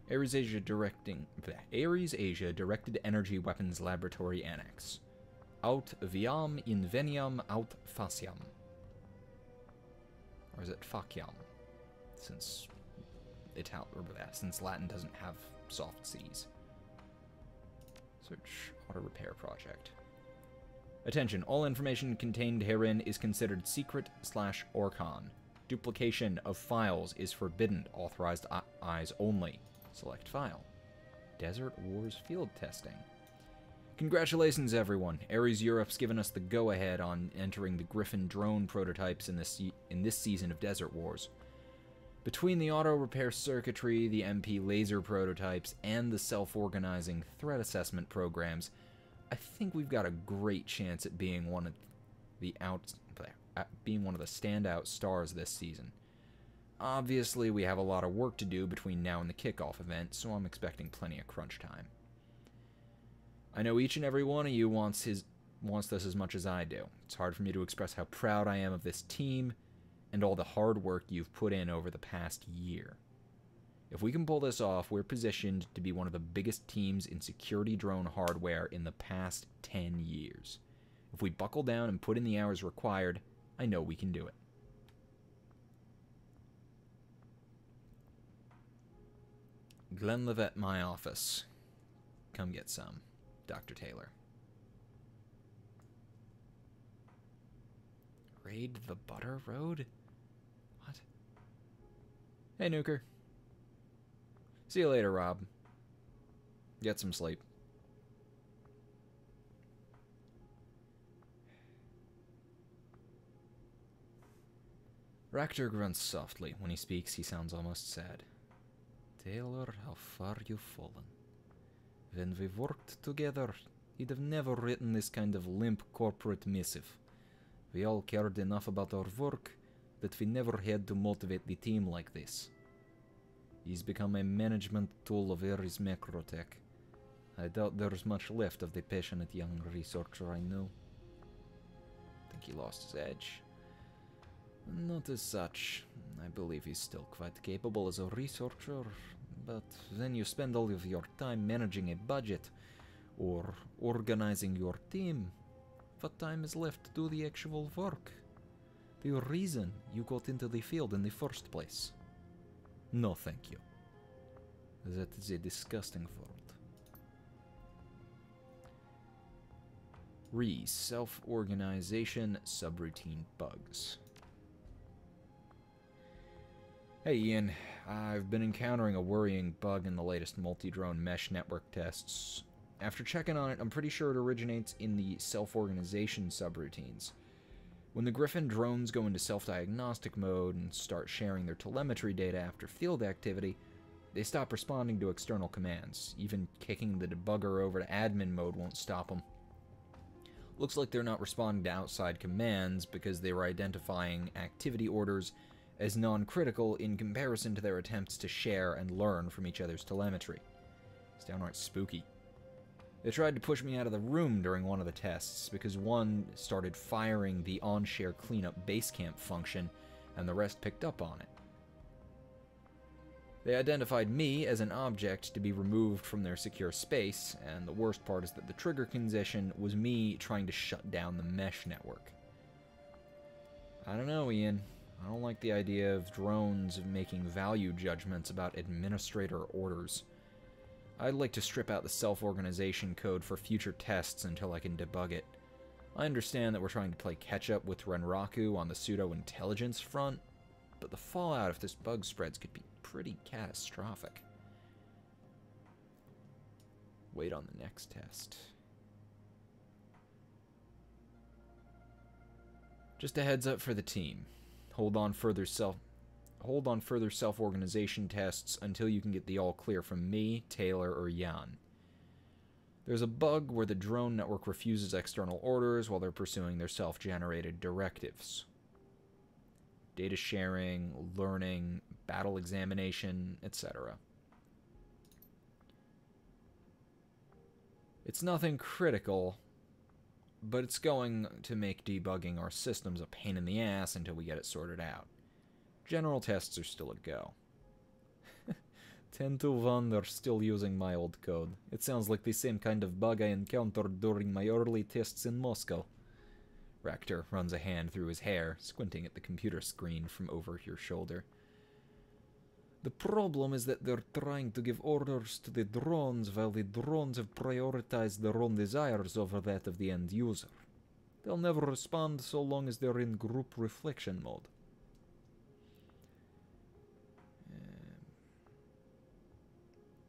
Ares Asia Directed Energy Weapons Laboratory Annex. Aut viam inveniam aut faciam. Or is it faciam? Since Latin doesn't have soft C's. Search auto repair project. Attention, all information contained herein is considered secret/Orcon. Duplication of files is forbidden. Authorized eyes only. Select file. Desert Wars field testing. Congratulations, everyone. Ares Europe's given us the go-ahead on entering the Griffin drone prototypes in this season of Desert Wars. Between the auto repair circuitry, the MP laser prototypes, and the self-organizing threat assessment programs, I think we've got a great chance at being one of the standout stars this season. Obviously, we have a lot of work to do between now and the kickoff event, so I'm expecting plenty of crunch time. I know each and every one of you wants this as much as I do. It's hard for me to express how proud I am of this team and all the hard work you've put in over the past year. If we can pull this off, we're positioned to be one of the biggest teams in security drone hardware in the past 10 years. If we buckle down and put in the hours required, I know we can do it. Glenlivet, my office. Come get some, Dr. Taylor. Raid the Butter Road? What? Hey, Nuker. See you later, Rob. Get some sleep. Ractor grunts softly. When he speaks, he sounds almost sad. Taylor, how far you've fallen. When we worked together, he'd have never written this kind of limp corporate missive. We all cared enough about our work that we never had to motivate the team like this. He's become a management tool of Ares Macrotech. I doubt there's much left of the passionate young researcher I knew. Think he lost his edge. Not as such. I believe he's still quite capable as a researcher, but when you spend all of your time managing a budget or organizing your team, what time is left to do the actual work? The reason you got into the field in the first place. No, thank you. That is a disgusting world. Self-organization subroutine bugs. Hey Ian, I've been encountering a worrying bug in the latest multi-drone mesh network tests. After checking on it, I'm pretty sure it originates in the self-organization subroutines. When the Griffin drones go into self-diagnostic mode and start sharing their telemetry data after field activity, they stop responding to external commands. Even kicking the debugger over to admin mode won't stop them. Looks like they're not responding to outside commands because they were identifying activity orders as non-critical in comparison to their attempts to share and learn from each other's telemetry. It's downright spooky. They tried to push me out of the room during one of the tests because one started firing the on-share cleanup basecamp function and the rest picked up on it. They identified me as an object to be removed from their secure space, and the worst part is that the trigger condition was me trying to shut down the mesh network. I don't know, Ian. I don't like the idea of drones making value judgments about administrator orders. I'd like to strip out the self-organization code for future tests until I can debug it. I understand that we're trying to play catch-up with Renraku on the pseudo-intelligence front, but the fallout if this bug spreads could be pretty catastrophic. Wait on the next test. Just a heads up for the team. Hold on further self-organization tests until you can get the all clear from me, Taylor, or Jan. There's a bug where the drone network refuses external orders while they're pursuing their self-generated directives. Data sharing, learning, battle examination, etc. It's nothing critical, but it's going to make debugging our systems a pain in the ass until we get it sorted out. General tests are still a go. 10 to 1 are still using my old code. It sounds like the same kind of bug I encountered during my early tests in Moscow. Rector runs a hand through his hair, squinting at the computer screen from over your shoulder. The problem is that they're trying to give orders to the drones while the drones have prioritized their own desires over that of the end user. They'll never respond so long as they're in group reflection mode.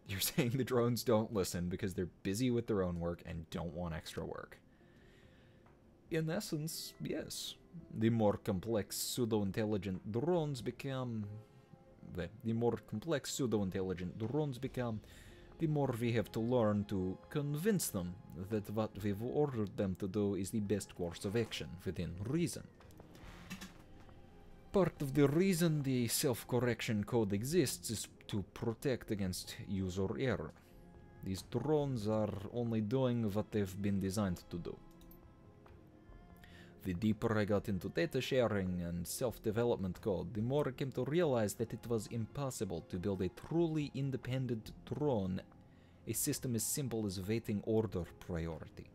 You're saying the drones don't listen because they're busy with their own work and don't want extra work. In essence, yes. The more complex pseudo-intelligent drones become... The more complex pseudo-intelligent drones become, the more we have to learn to convince them that what we've ordered them to do is the best course of action within reason. Part of the reason the self-correction code exists is to protect against user error. These drones are only doing what they've been designed to do. The deeper I got into data sharing and self-development code, the more I came to realize that it was impossible to build a truly independent drone, a system as simple as waiting order priority.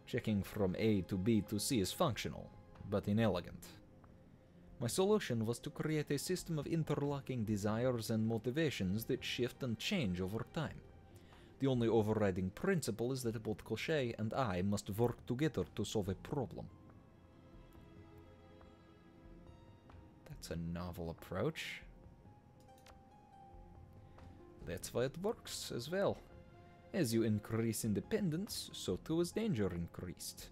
Checking from A to B to C is functional, but inelegant. My solution was to create a system of interlocking desires and motivations that shift and change over time. The only overriding principle is that both Cochet and I must work together to solve a problem. That's a novel approach. That's why it works as well. As you increase independence, so too is danger increased.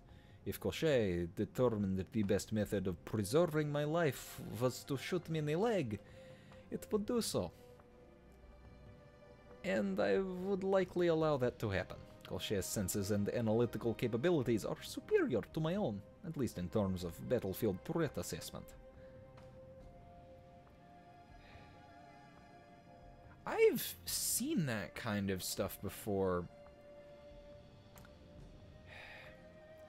If Cochet determined that the best method of preserving my life was to shoot me in the leg, it would do so. And I would likely allow that to happen. Cochet's senses and analytical capabilities are superior to my own, at least in terms of battlefield threat assessment. I've seen that kind of stuff before.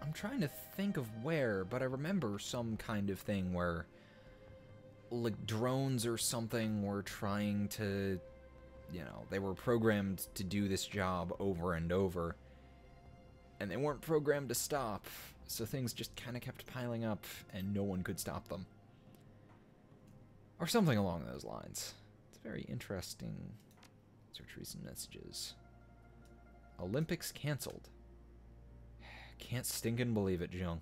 I'm trying to think of where, but I remember some kind of thing where, like, drones or something were trying to, you know, they were programmed to do this job over and over, and they weren't programmed to stop, so things just kind of kept piling up, and no one could stop them. Or something along those lines. It's very interesting. Search recent messages. Olympics canceled. Can't stinkin' believe it, Jung.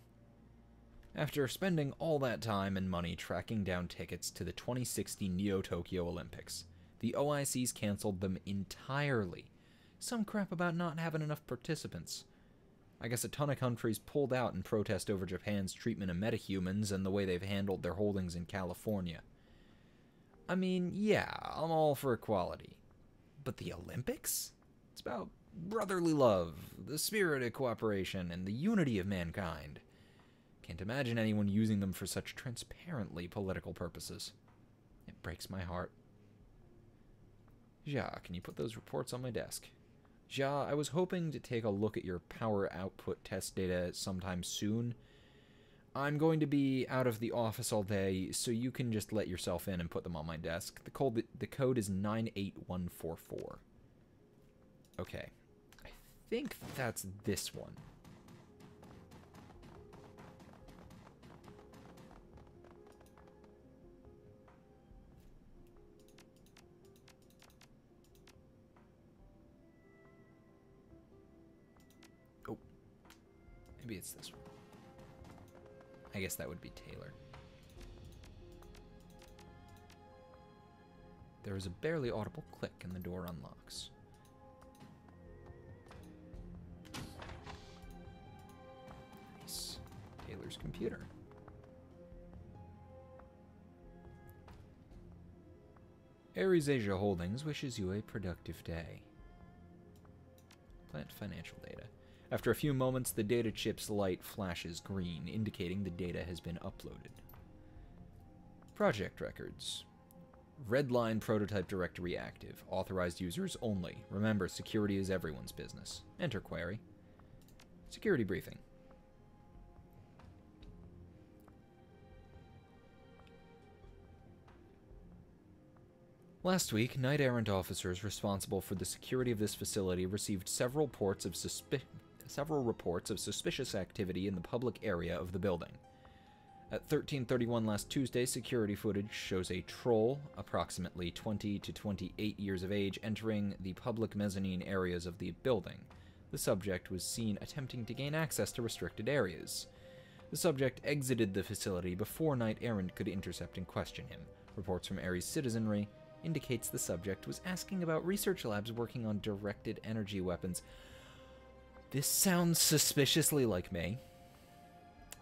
After spending all that time and money tracking down tickets to the 2060 Neo-Tokyo Olympics, the OIC's canceled them entirely. Some crap about not having enough participants. I guess a ton of countries pulled out in protest over Japan's treatment of metahumans and the way they've handled their holdings in California. I mean, yeah, I'm all for equality. But the Olympics? It's about brotherly love, the spirit of cooperation, and the unity of mankind. Can't imagine anyone using them for such transparently political purposes. It breaks my heart. Ja, can you put those reports on my desk? Ja, I was hoping to take a look at your power output test data sometime soon. I'm going to be out of the office all day, so you can just let yourself in and put them on my desk. The code is 98144. Okay. I think that's this one. Oh. Maybe it's this one. I guess that would be Taylor. There is a barely audible click and the door unlocks. Nice. Taylor's computer. Aries Asia Holdings wishes you a productive day. Plant financial data. After a few moments, the data chip's light flashes green, indicating the data has been uploaded. Project records. Red line prototype directory active. Authorized users only. Remember, security is everyone's business. Enter query. Security briefing. Last week, knight-errant officers responsible for the security of this facility received several reports of suspicious activity in the public area of the building. At 13:31 last Tuesday, security footage shows a troll, approximately 20 to 28 years of age, entering the public mezzanine areas of the building. The subject was seen attempting to gain access to restricted areas. The subject exited the facility before knight-errant could intercept and question him. Reports from Ares citizenry indicates the subject was asking about research labs working on directed energy weapons. This sounds suspiciously like me.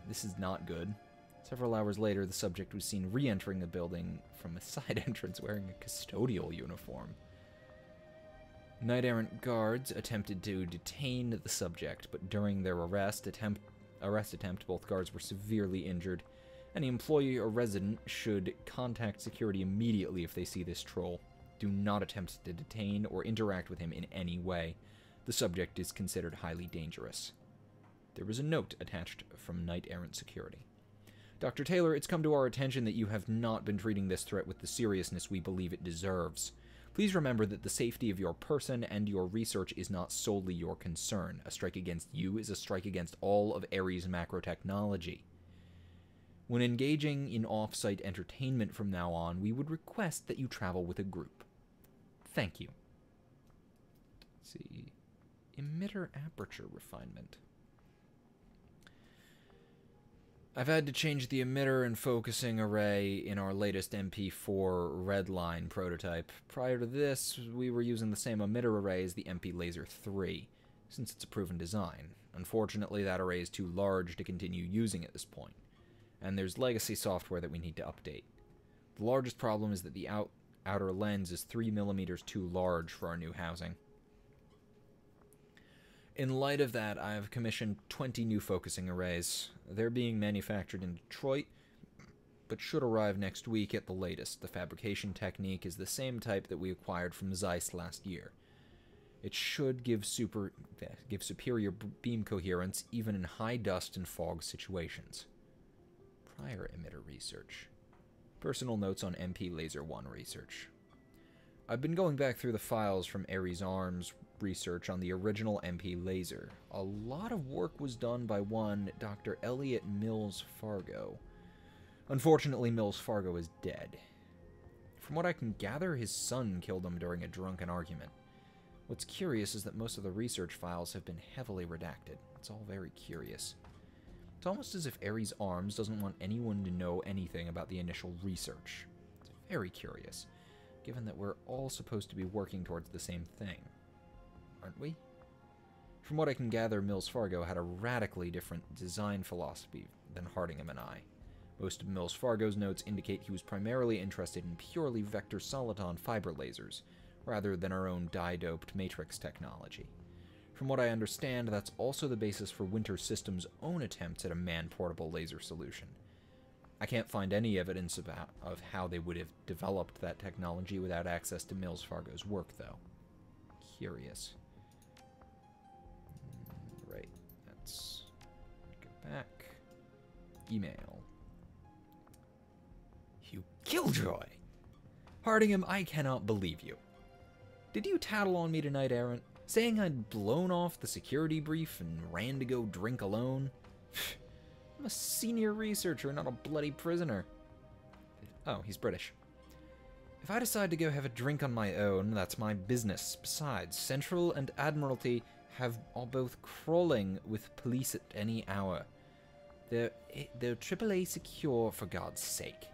This is not good. Several hours later, the subject was seen re-entering the building from a side entrance wearing a custodial uniform. Knight-errant guards attempted to detain the subject, but during their arrest attempt, both guards were severely injured. Any employee or resident should contact security immediately if they see this troll. Do not attempt to detain or interact with him in any way. The subject is considered highly dangerous. There was a note attached from knight-errant security. Dr. Taylor, it's come to our attention that you have not been treating this threat with the seriousness we believe it deserves. Please remember that the safety of your person and your research is not solely your concern. A strike against you is a strike against all of Ares macro technology. When engaging in off-site entertainment from now on, we would request that you travel with a group. Thank you. Let's see. Emitter aperture refinement. I've had to change the emitter and focusing array in our latest MP4 Redline prototype. Prior to this, we were using the same emitter array as the MP Laser 3, since it's a proven design. Unfortunately, that array is too large to continue using at this point, and there's legacy software that we need to update. The largest problem is that the outer lens is 3 millimeters too large for our new housing. In light of that, I have commissioned 20 new focusing arrays. They're being manufactured in Detroit, but should arrive next week at the latest. The fabrication technique is the same type that we acquired from Zeiss last year. It should give superior beam coherence even in high dust and fog situations. Prior emitter research. Personal notes on MP Laser 1 research. I've been going back through the files from Ares Arms research on the original MP Laser. A lot of work was done by one Dr. Elliot Mills Fargo. Unfortunately, Mills Fargo is dead. From what I can gather, his son killed him during a drunken argument. What's curious is that most of the research files have been heavily redacted. It's all very curious. It's almost as if Ares Arms doesn't want anyone to know anything about the initial research. It's very curious, given that we're all supposed to be working towards the same thing. Aren't we? From what I can gather, Mills Fargo had a radically different design philosophy than Hardingham and I. Most of Mills Fargo's notes indicate he was primarily interested in purely vector soliton fiber lasers, rather than our own dye-doped matrix technology. From what I understand, that's also the basis for Winter Systems' own attempts at a man-portable laser solution. I can't find any evidence of how they would have developed that technology without access to Mills Fargo's work, though. Curious. Right, let's go back. Email. You killjoy! Hardingham, I cannot believe you. Did you tattle on me tonight, Errant, saying I'd blown off the security brief and ran to go drink alone? I'm a senior researcher, not a bloody prisoner. Oh, he's British. If I decide to go have a drink on my own, that's my business. Besides, Central and Admiralty are both crawling with police at any hour. They're AAA secure, for God's sake.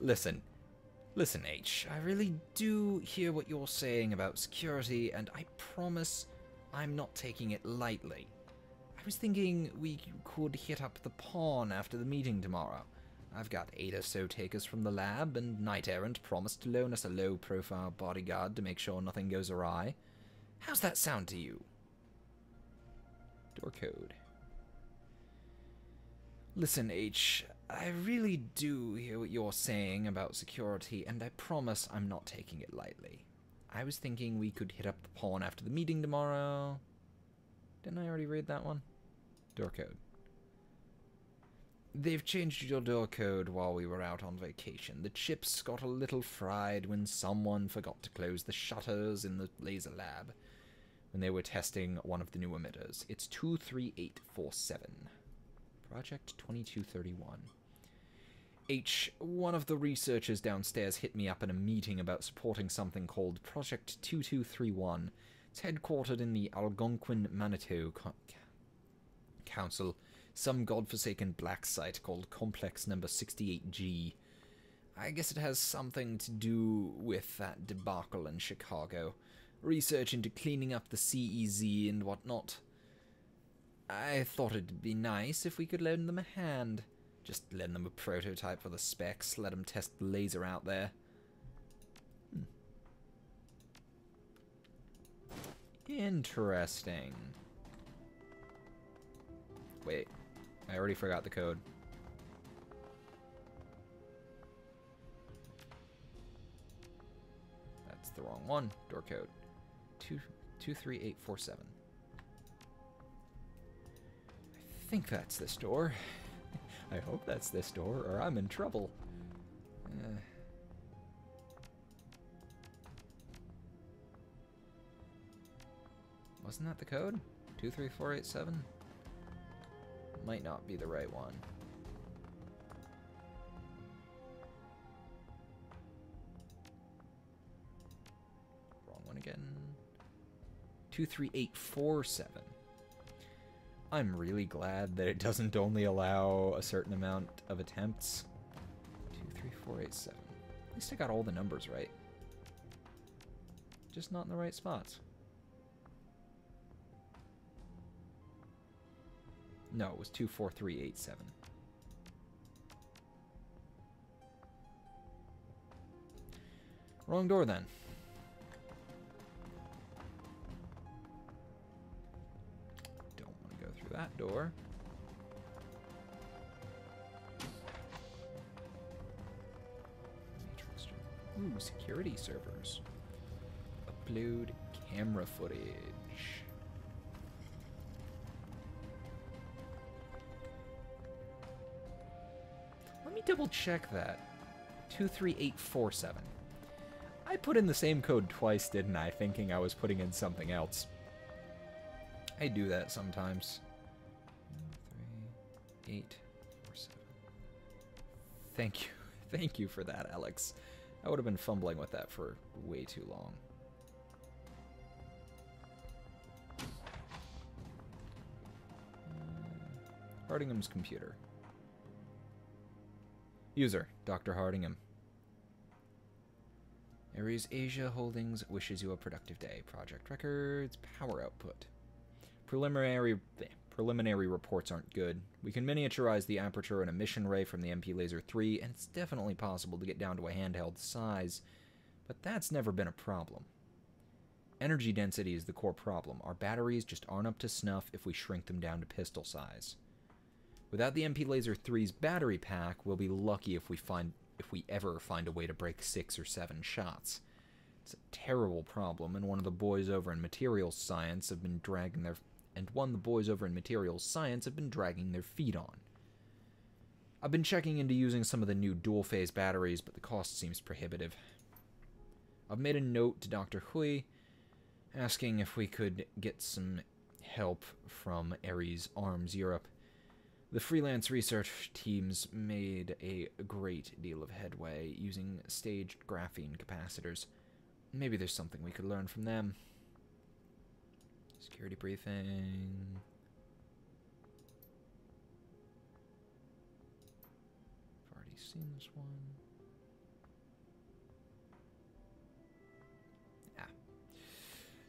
Listen, H, I really do hear what you're saying about security, and I promise I'm not taking it lightly. I was thinking we could hit up the pawn after the meeting tomorrow. I've got 8 or so takers from the lab, and Knight-errant promised to loan us a low-profile bodyguard to make sure nothing goes awry. How's that sound to you? Door code. Listen, H, I really do hear what you're saying about security, and I promise I'm not taking it lightly. I was thinking we could hit up the pawn after the meeting tomorrow. Didn't I already read that one? Door code. They've changed your door code while we were out on vacation. The chips got a little fried when someone forgot to close the shutters in the laser lab when they were testing one of the new emitters. It's 23847. Project 2231. H, one of the researchers downstairs hit me up in a meeting about supporting something called Project 2231. It's headquartered in the Algonquin Manitou Council, some godforsaken black site called Complex Number 68G. I guess it has something to do with that debacle in Chicago. Research into cleaning up the CEZ and whatnot. I thought it'd be nice if we could lend them a hand. Just lend them a prototype for the specs, let them test the laser out there. Interesting. Wait, I already forgot the code. That's the wrong one. Door code. 23847. I think that's this door. I hope that's this door, or I'm in trouble. Wasn't that the code? 23487? Might not be the right one. Wrong one again. 23847. I'm really glad that it doesn't only allow a certain amount of attempts. 23487. At least I got all the numbers right. Just not in the right spots. No, it was 24387. Wrong door then. Don't want to go through that door. Ooh, security servers. Upload camera footage. Let me double check that. 23847. I put in the same code twice, didn't I? Thinking I was putting in something else. I do that sometimes. 23847. Thank you. Thank you for that, Alex. I would have been fumbling with that for way too long. Hardingham's computer. User, Dr. Hardingham. Ares Asia Holdings wishes you a productive day. Project records, power output. Preliminary reports aren't good. We can miniaturize the aperture and emission ray from the MP Laser 3, and it's definitely possible to get down to a handheld size, but that's never been a problem. Energy density is the core problem. Our batteries just aren't up to snuff if we shrink them down to pistol size. Without the MP Laser 3's battery pack, we'll be lucky if we ever find a way to break 6 or 7 shots. It's a terrible problem, and one of the boys over in materials science have been dragging their feet on. I've been checking into using some of the new dual-phase batteries, but the cost seems prohibitive. I've made a note to Dr. Hui, asking if we could get some help from Ares Arms Europe. The freelance research teams made a great deal of headway using staged graphene capacitors. Maybe there's something we could learn from them. Security briefing. I've already seen this one.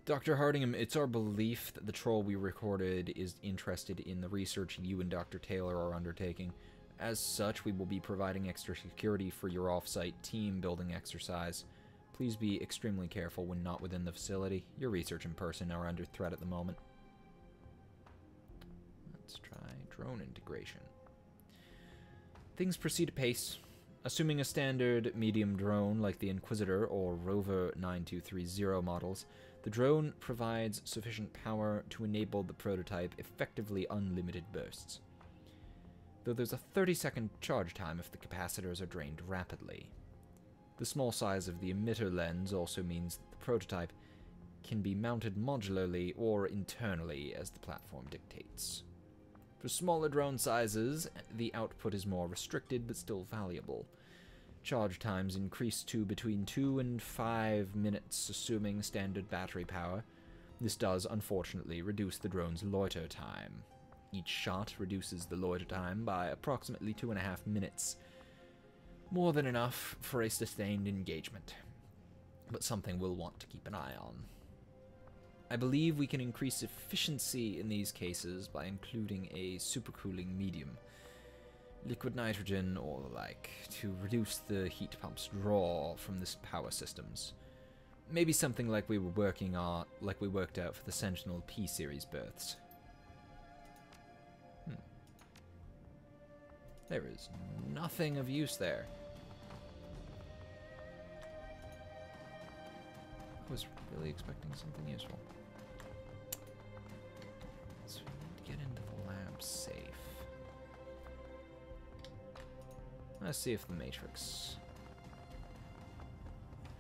Dr. Hardingham, it's our belief that the troll we recorded is interested in the research you and Dr. Taylor are undertaking. As such, we will be providing extra security for your off-site team building exercise. Please be extremely careful when not within the facility. Your research and person are under threat at the moment. Let's try drone integration. Things proceed apace. Assuming a standard medium drone like the Inquisitor or Rover 9230 models, the drone provides sufficient power to enable the prototype effectively unlimited bursts, though there's a 30-second charge time if the capacitors are drained rapidly. The small size of the emitter lens also means that the prototype can be mounted modularly or internally as the platform dictates. For smaller drone sizes, the output is more restricted but still valuable. Charge times increase to between 2 and 5 minutes, assuming standard battery power. This does, unfortunately, reduce the drone's loiter time. Each shot reduces the loiter time by approximately 2.5 minutes. More than enough for a sustained engagement, but something we'll want to keep an eye on. I believe we can increase efficiency in these cases by including a supercooling medium, liquid nitrogen or the like, to reduce the heat pump's draw from the power systems. Maybe something like we worked out for the Sentinel P-series berths. There is nothing of use there. I was really expecting something useful. So we need to get into the lab safe. Let's see if the Matrix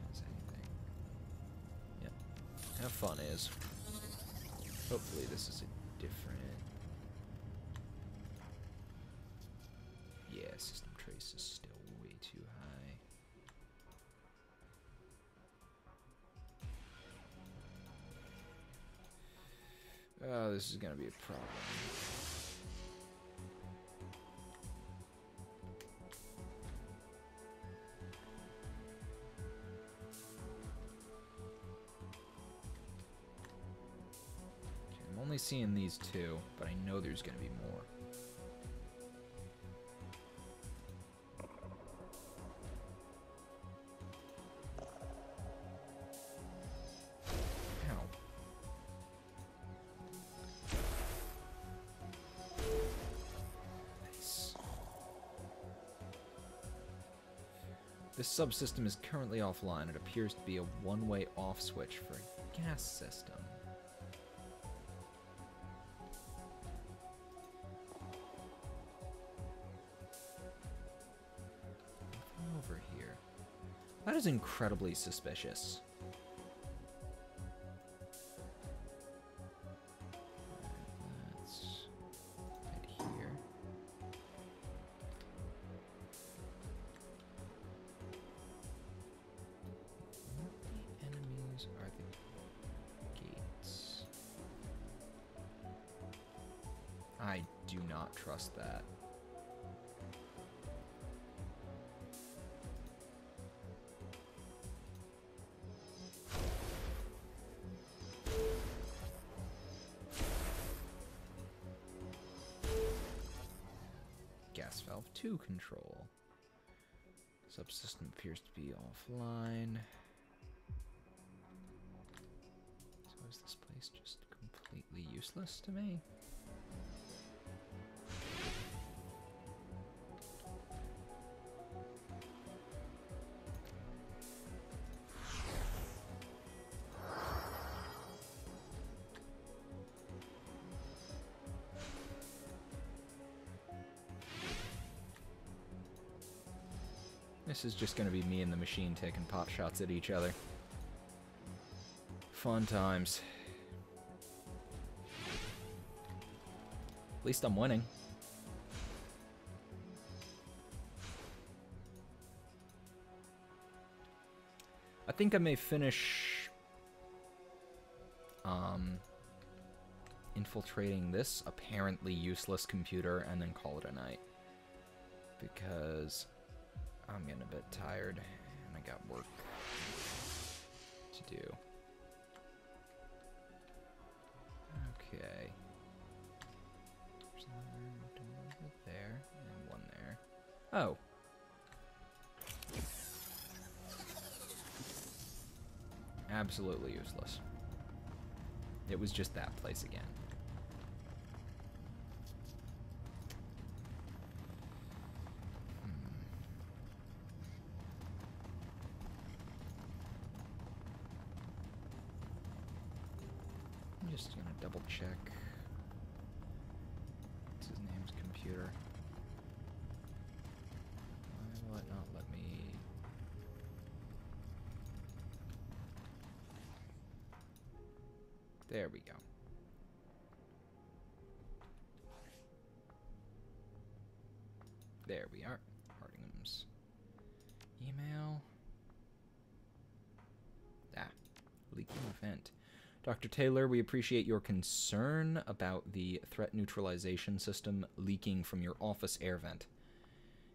has anything. Yep. Have fun is. Hopefully this is a different... Yeah, system trace is still way too high. Oh, this is gonna be a problem. Okay, I'm only seeing these two, but I know there's gonna be more. This subsystem is currently offline. It appears to be a one-way off switch for a gas system. Nothing over here. That is incredibly suspicious. I do not trust that. Gas valve 2 control. Subsystem appears to be offline. So is this place just completely useless to me? This is just going to be me and the machine taking pot shots at each other. Fun times. At least I'm winning. I think I may finish infiltrating this apparently useless computer and then call it a night. Because I'm getting a bit tired and I got work to do. Okay. There's one over there and one there. Oh. Absolutely useless. It was just that place again. I'm just gonna double check. What's his name's computer? Why will it not let me? There we go. There we are. Hardingham's email. Leaking event. Dr. Taylor, we appreciate your concern about the threat neutralization system leaking from your office air vent.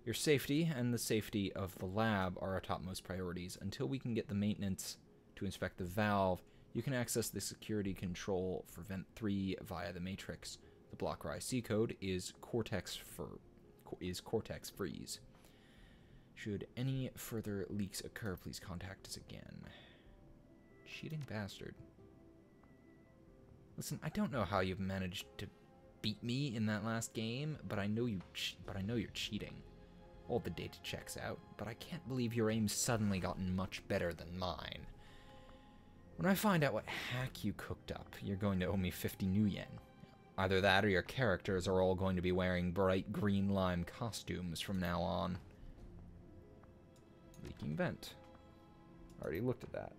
Your safety and the safety of the lab are our topmost priorities. Until we can get the maintenance to inspect the valve, you can access the security control for Vent 3 via the Matrix. The blocker IC code is Cortex Freeze. Should any further leaks occur, please contact us again. Cheating bastard. Listen, I don't know how you've managed to beat me in that last game, but I know you're cheating. All the data checks out, but I can't believe your aim's suddenly gotten much better than mine. When I find out what hack you cooked up, you're going to owe me 50 new yen. Either that or your characters are all going to be wearing bright green lime costumes from now on. Leaking vent. Already looked at that.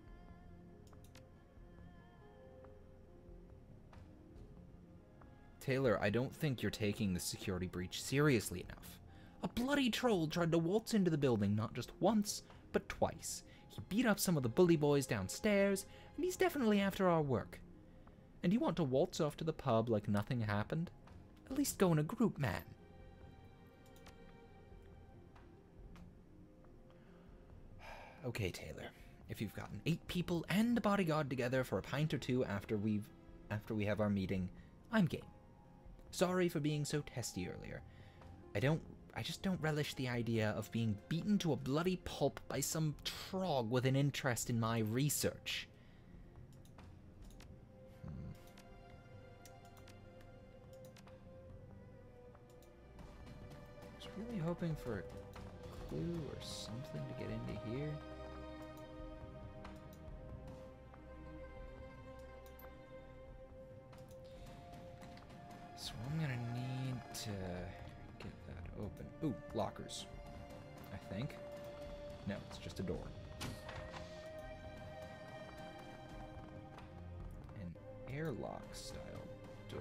Taylor, I don't think you're taking the security breach seriously enough. A bloody troll tried to waltz into the building not just once, but twice. He beat up some of the bully boys downstairs, and he's definitely after our work. And you want to waltz off to the pub like nothing happened? At least go in a group, man. Okay, Taylor. If you've gotten 8 people and a bodyguard together for a pint or two after we have our meeting, I'm game. Sorry for being so testy earlier. I just don't relish the idea of being beaten to a bloody pulp by some trog with an interest in my research. I was really hoping for a clue or something to get into here. So I'm gonna need to get that open. Ooh, lockers. I think. No, it's just a door. An airlock style door.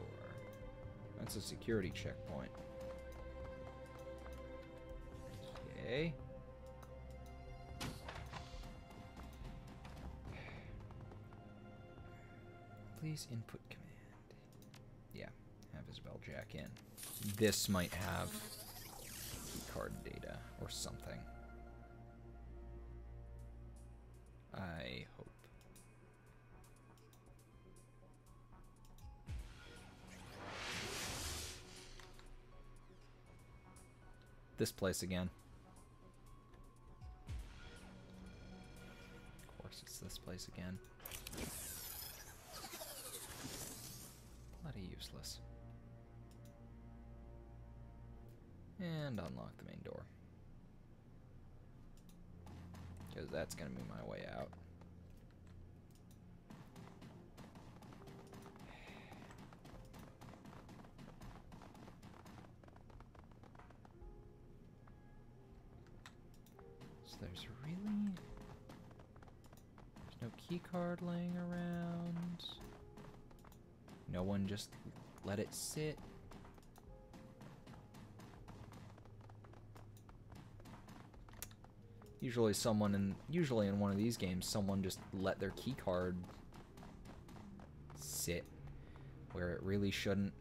That's a security checkpoint. Okay. Please input command. Yeah, have Isabel jack in. This might have keycard data or something. I hope. This place again. Of course, it's this place again. Bloody useless. And unlock the main door. Because that's going to be my way out. So there's no key card laying around. No one just let it sit. Usually in one of these games, someone just let their key card sit where it really shouldn't.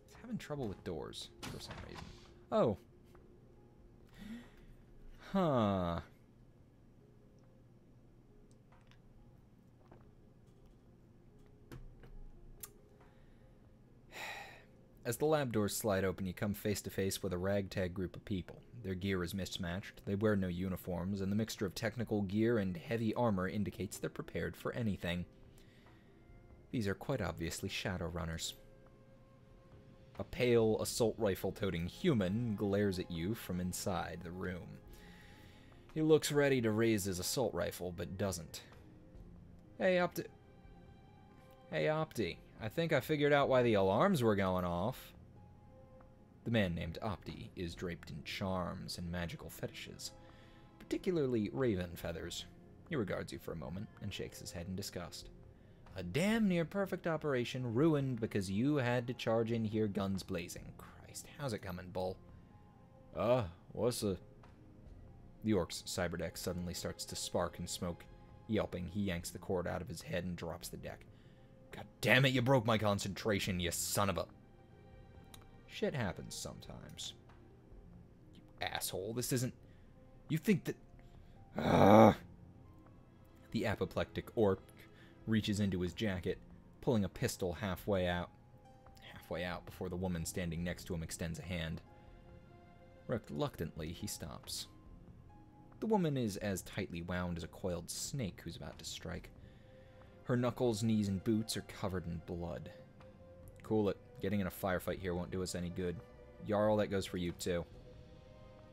It's having trouble with doors for some reason. Oh. Huh. As the lab doors slide open, you come face to face with a ragtag group of people. Their gear is mismatched, they wear no uniforms, and the mixture of technical gear and heavy armor indicates they're prepared for anything. These are quite obviously Shadowrunners. A pale, assault rifle-toting human glares at you from inside the room. He looks ready to raise his assault rifle, but doesn't. Hey, Opti, I think I figured out why the alarms were going off. The man named Opti is draped in charms and magical fetishes, particularly raven feathers. He regards you for a moment and shakes his head in disgust. A damn near perfect operation ruined because you had to charge in here guns blazing. Christ, how's it coming, Bull? What's the... The orc's cyberdeck suddenly starts to spark and smoke. Yelping, he yanks the cord out of his head and drops the deck. God damn it, you broke my concentration, you son of a... Shit happens sometimes. You asshole, this isn't... You think that... The apoplectic orc reaches into his jacket, pulling a pistol halfway out before the woman standing next to him extends a hand. Reluctantly, he stops. The woman is as tightly wound as a coiled snake who's about to strike. Her knuckles, knees, and boots are covered in blood. Cool it. Getting in a firefight here won't do us any good. Jarl, that goes for you too.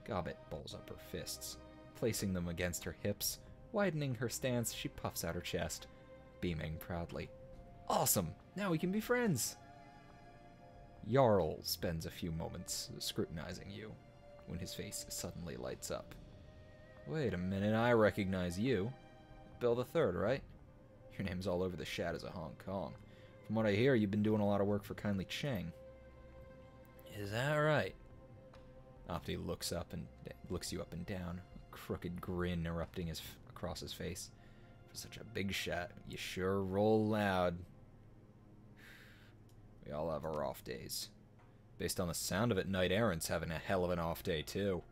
Gobbet balls up her fists, placing them against her hips. Widening her stance, she puffs out her chest, beaming proudly. Awesome! Now we can be friends! Jarl spends a few moments scrutinizing you, when his face suddenly lights up. Wait a minute, I recognize you. Bill the Third, right? Your name's all over the shadows of Hong Kong. From what I hear, you've been doing a lot of work for Kindly Cheng. Is that right? Opti looks you up and down, a crooked grin erupting across his face. For such a big shot, you sure roll loud. We all have our off days. Based on the sound of it, Knight Errant's having a hell of an off day, too.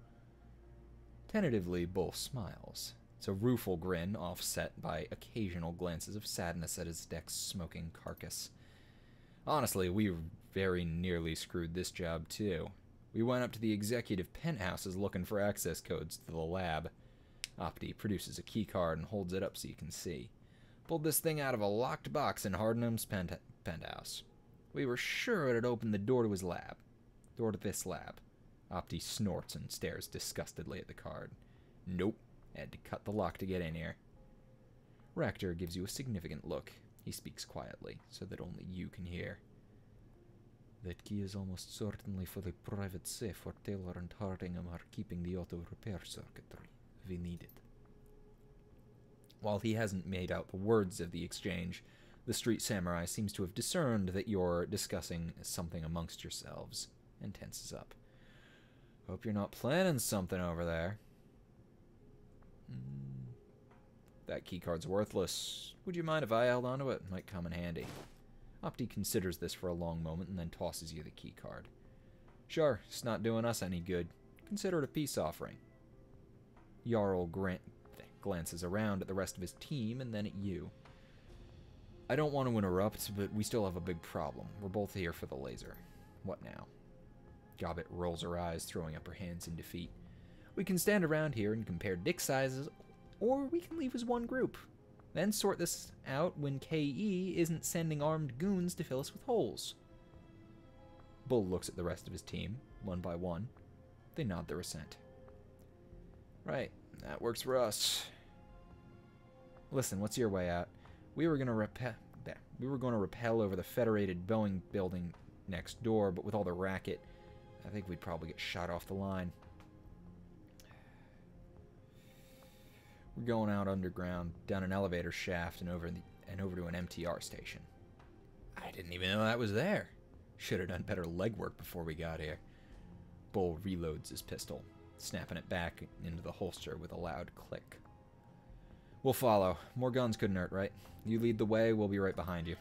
Tentatively, Bull smiles. It's a rueful grin, offset by occasional glances of sadness at his deck's smoking carcass. Honestly, we very nearly screwed this job, too. We went up to the executive penthouses looking for access codes to the lab. Opti produces a key card and holds it up so you can see. Pulled this thing out of a locked box in Hardenham's penthouse. We were sure it had opened the door to his lab. Door to this lab. Opti snorts and stares disgustedly at the card. Nope. Had to cut the lock to get in here. Ractor gives you a significant look. He speaks quietly, so that only you can hear. That key is almost certainly for the private safe where Taylor and Hardingham are keeping the auto repair circuitry. We need it. While he hasn't made out the words of the exchange, the street samurai seems to have discerned that you're discussing something amongst yourselves, and tenses up. Hope you're not planning something over there. That keycard's worthless. Would you mind if I held onto it? Might come in handy. Opti considers this for a long moment and then tosses you the keycard. Sure, it's not doing us any good. Consider it a peace offering. Jarl glances around at the rest of his team and then at you. I don't want to interrupt, but we still have a big problem. We're both here for the laser. What now? Gobbet rolls her eyes, throwing up her hands in defeat. We can stand around here and compare dick sizes, or we can leave as one group. Then sort this out when KE isn't sending armed goons to fill us with holes. Bull looks at the rest of his team, one by one. They nod their assent. Right, that works for us. Listen, what's your way out? We were going to rappel over the Federated Boeing building next door, but with all the racket, I think we'd probably get shot off the line. We're going out underground, down an elevator shaft, and over to an MTR station. I didn't even know that was there. Should have done better legwork before we got here. Bull reloads his pistol, snapping it back into the holster with a loud click. We'll follow. More guns couldn't hurt, right? You lead the way, we'll be right behind you.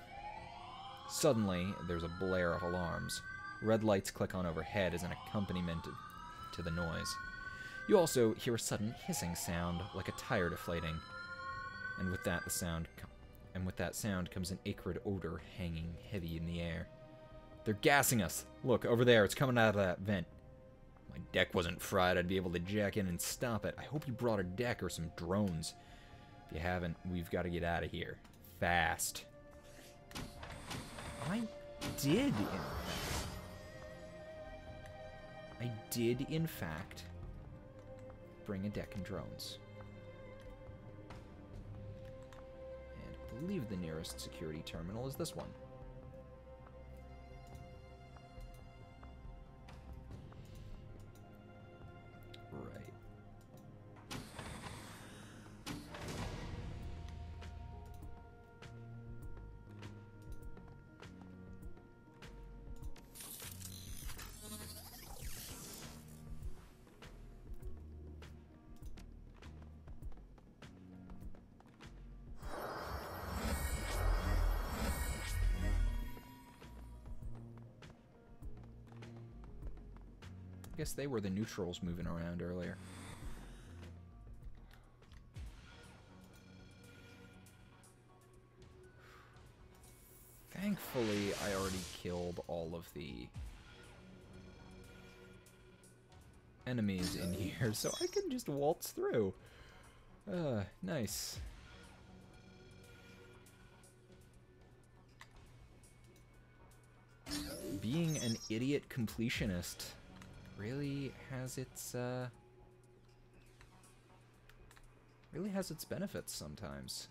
Suddenly, there's a blare of alarms. Red lights click on overhead as an accompaniment to the noise. You also hear a sudden hissing sound, like a tire deflating. And with that sound comes an acrid odor hanging heavy in the air. They're gassing us! Look, over there, it's coming out of that vent. My My deck wasn't fried, I'd be able to jack in and stop it. I hope you brought a deck or some drones. If you haven't, we've got to get out of here. Fast. I did, in fact, bring a deck and drones. And I believe the nearest security terminal is this one. Right. I guess they were the neutrals moving around earlier. Thankfully, I already killed all of the enemies in here, so I can just waltz through. Nice. Being an idiot completionist really has its benefits sometimes.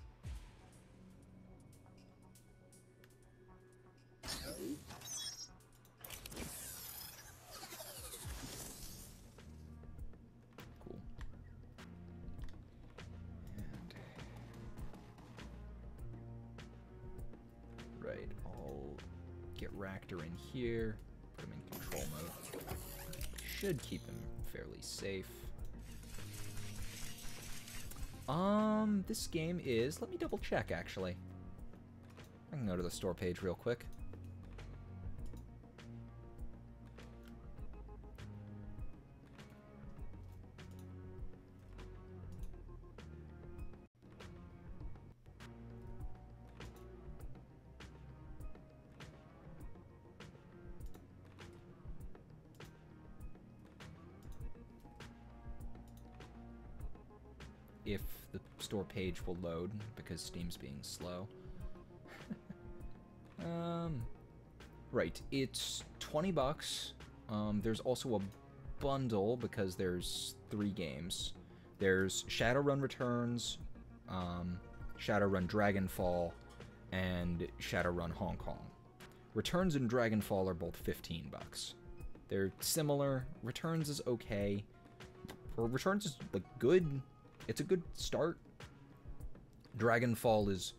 Cool. And right, I'll get Ractor in here, put him in control mode. Should keep him fairly safe. This game is... Let me double check, actually. I can go to the store page real quick. If the store page will load, because Steam's being slow. Right, it's 20 bucks. There's also a bundle, because there's 3 games. There's Shadowrun Returns, Shadowrun Dragonfall, and Shadowrun Hong Kong. Returns and Dragonfall are both 15 bucks. They're similar. Returns is okay. Or Returns is, like, good. It's a good start. Dragonfall is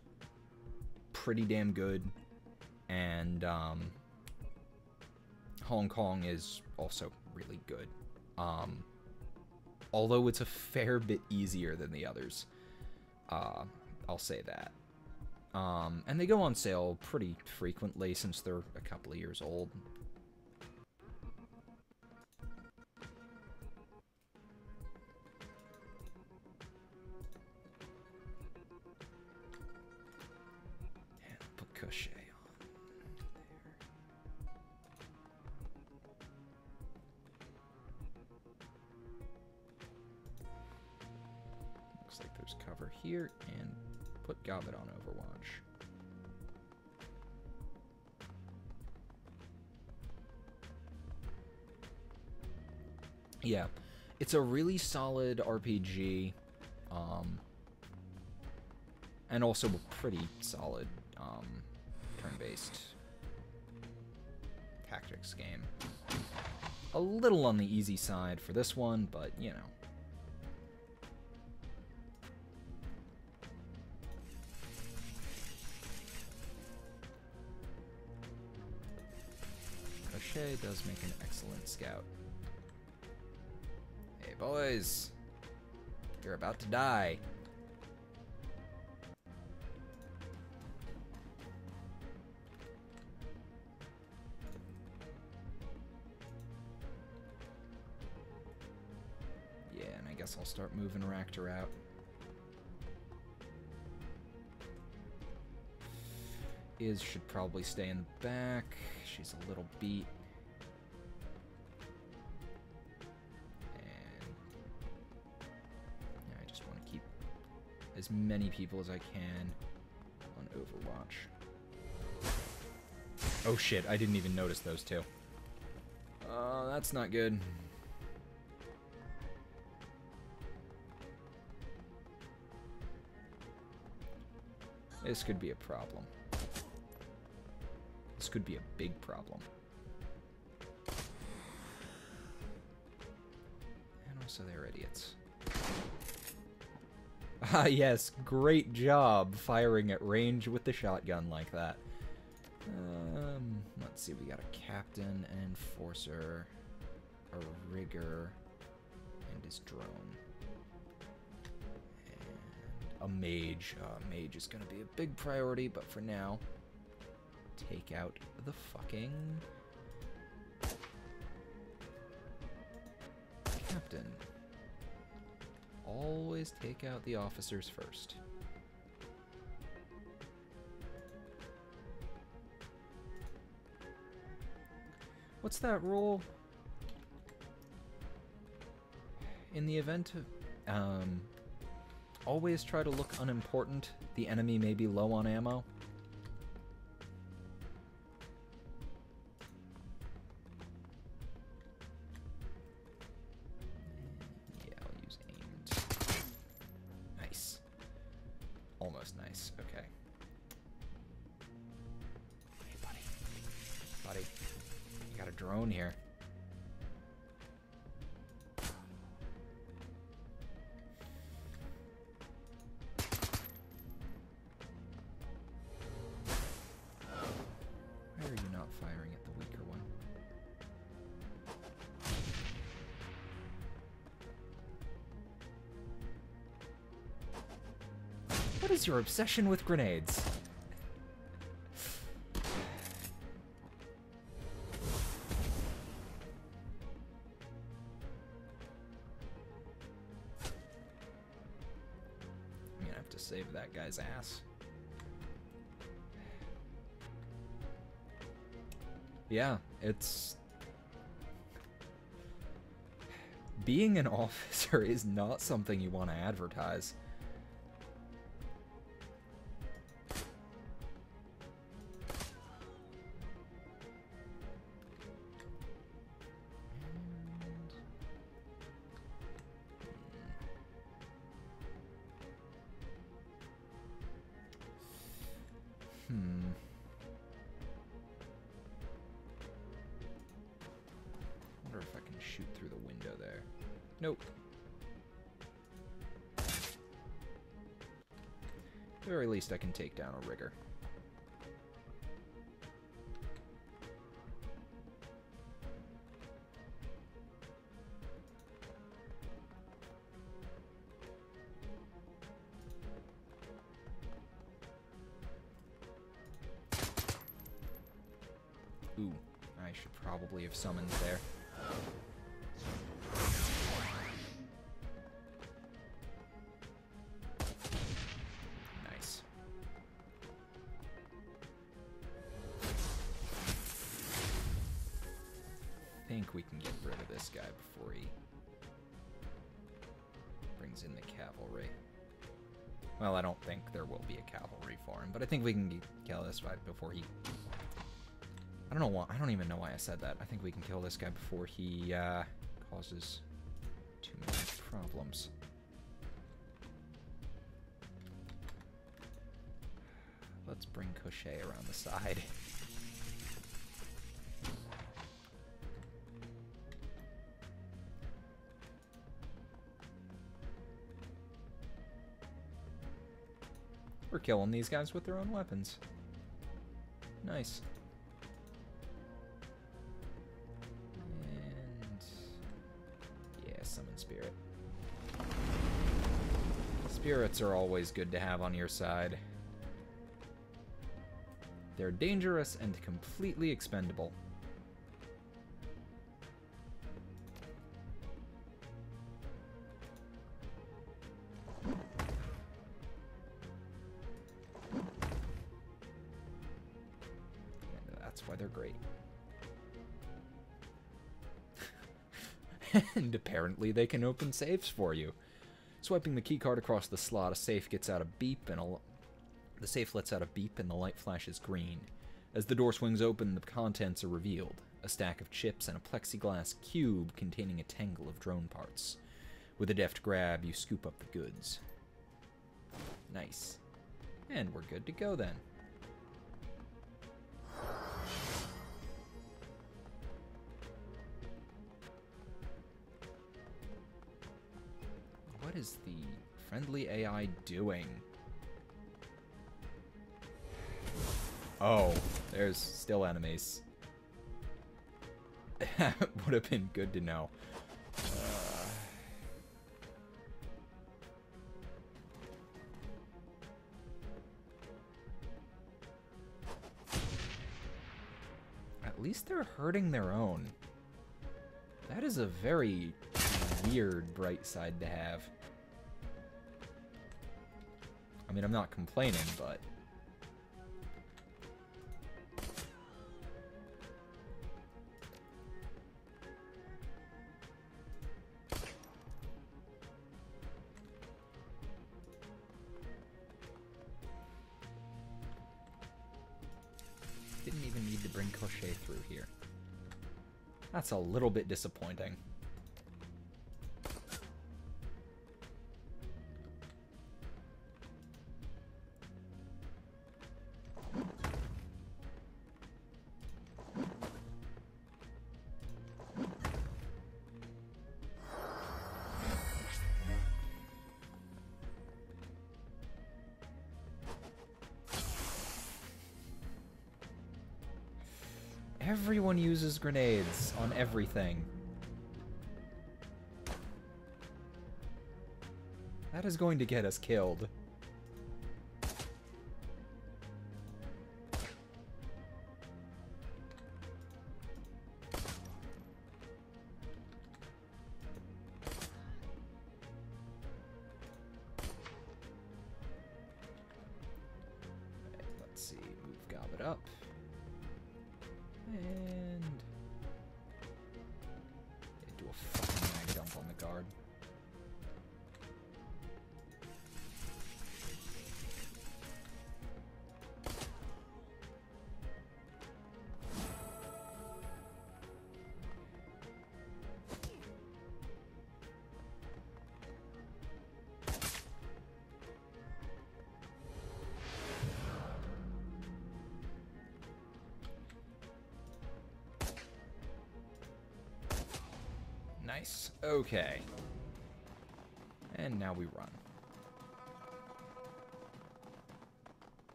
pretty damn good, and Hong Kong is also really good. Although it's a fair bit easier than the others. I'll say that. And they go on sale pretty frequently since they're a couple of years old. Crochet on there. Looks like there's cover here, and put Gobbet on Overwatch. Yeah, it's a really solid RPG, and also a pretty solid turn-based tactics game. A little on the easy side for this one, but you know. Crochet does make an excellent scout. Hey boys, you're about to die. I'll start moving Ractor out. Iz should probably stay in the back. She's a little beat. as many people as I can on Overwatch. Oh shit, I didn't even notice those two. That's not good. This could be a problem. This could be a big problem. And also they're idiots. Ah yes, great job firing at range with the shotgun like that. Let's see, we got a captain, an enforcer, a rigger, and his drone. And a mage. Mage is gonna be a big priority, but for now, take out the fucking captain. Always take out the officers first. What's that rule? In the event of, always try to look unimportant. The enemy may be low on ammo. Yeah, I'll use aimed. Nice. Almost nice. Okay. Hey, buddy. Buddy. You got a drone here. Why are you not firing at the weaker one? What is your obsession with grenades? I'm gonna have to save that guy's ass. Yeah, it's... being an officer is not something you want to advertise. Wonder if I can shoot through the window there. Nope. At the very least, I can take down a rigger. Ooh, I should probably have summoned there. Nice. I think we can get rid of this guy before he brings in the cavalry. Well, I don't think there will be a cavalry for him, but I think we can kill this guy before he... I don't know why. I don't even know why I said that. I think we can kill this guy before he causes too many problems. Let's bring Cochet around the side. We're killing these guys with their own weapons. Nice. Summon Spirit. Spirits are always good to have on your side. They're dangerous and completely expendable. And that's why they're great. And apparently they can open safes for you. Swiping the keycard across the slot, the safe lets out a beep and the light flashes green. As the door swings open, the contents are revealed. A stack of chips and a plexiglass cube containing a tangle of drone parts. With a deft grab, you scoop up the goods. Nice. And we're good to go then. What is the friendly AI doing? Oh, there's still enemies. Would have been good to know. At least they're hurting their own. That is a very weird bright side to have. I mean, I'm not complaining, but... Didn't even need to bring Crochet through here. That's a little bit disappointing. Everyone uses grenades on everything. That is going to get us killed. Let's see, move Gobbet up. And do a fucking mag dump on the guard. Nice. Okay. And now we run.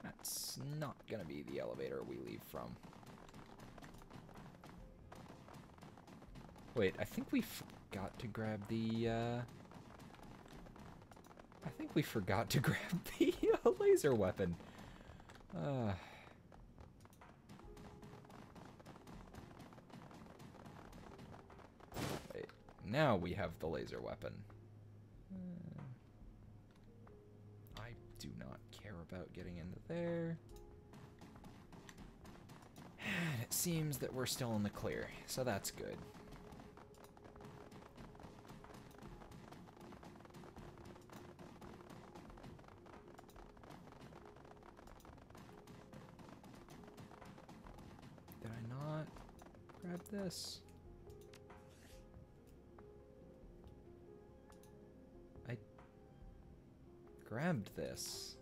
That's not gonna be the elevator we leave from. Wait, I think we forgot to grab the, I think we forgot to grab the laser weapon. Now we have the laser weapon. I do not care about getting into there. And it seems that we're still in the clear, so that's good. Did I not grab this? Grabbed this.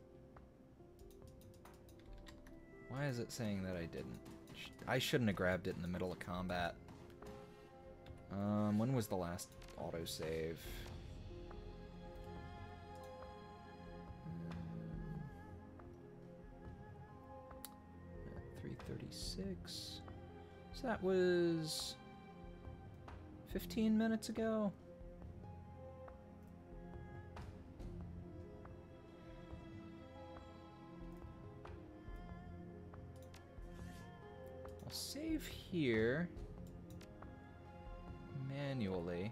Why is it saying that I didn't? I shouldn't have grabbed it in the middle of combat. When was the last autosave? 3:36. So that was 15 minutes ago. Save here manually,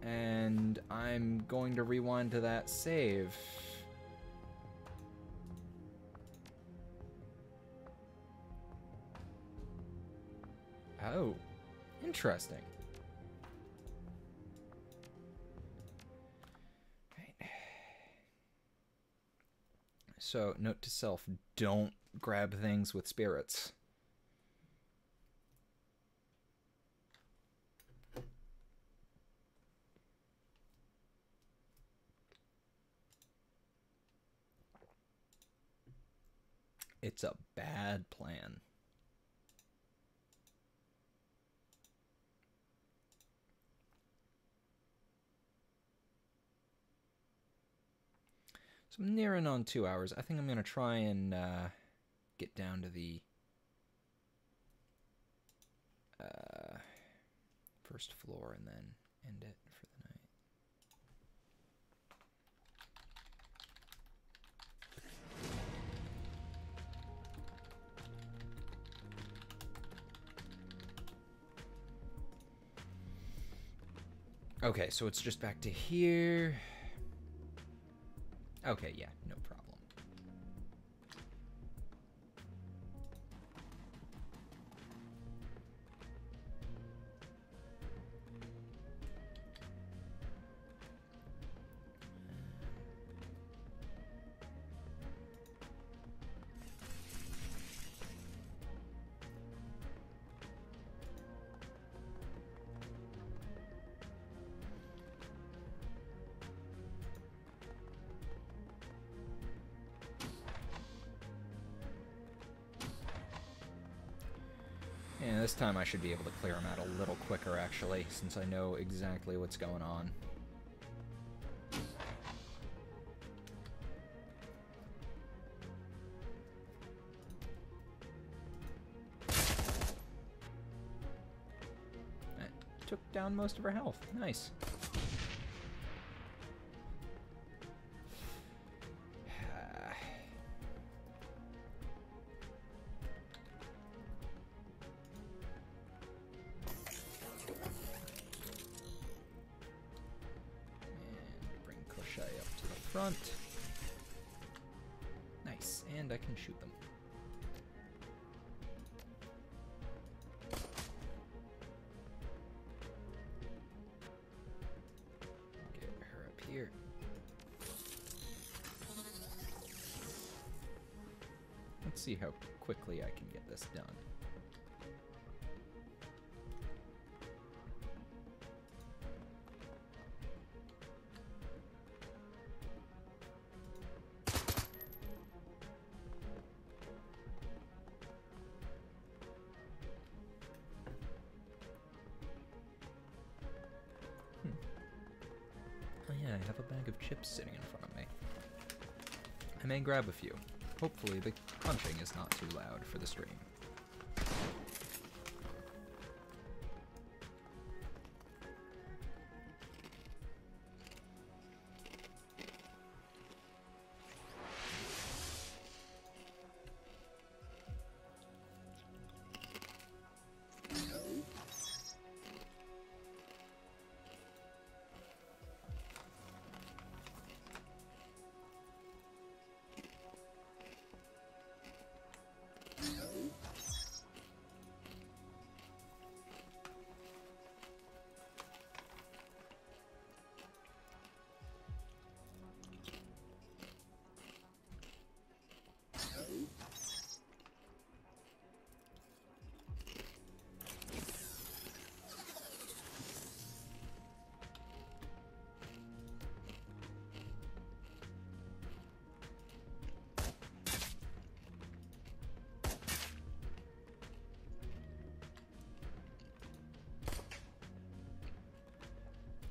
and I'm going to rewind to that save. Oh, interesting. So, note to self, don't grab things with spirits. It's a bad plan. So I'm nearing on 2 hours. I think I'm going to try and get down to the first floor and then end it for the night. Okay, so it's just back to here. Okay, yeah, no problem. Yeah, this time I should be able to clear them out a little quicker, actually, since I know exactly what's going on. That took down most of her health. Nice. Front. Nice, and I can shoot them. Get her up here. Let's see how quickly I can get this done. I have a bag of chips sitting in front of me. I may grab a few. Hopefully the crunching is not too loud for the stream.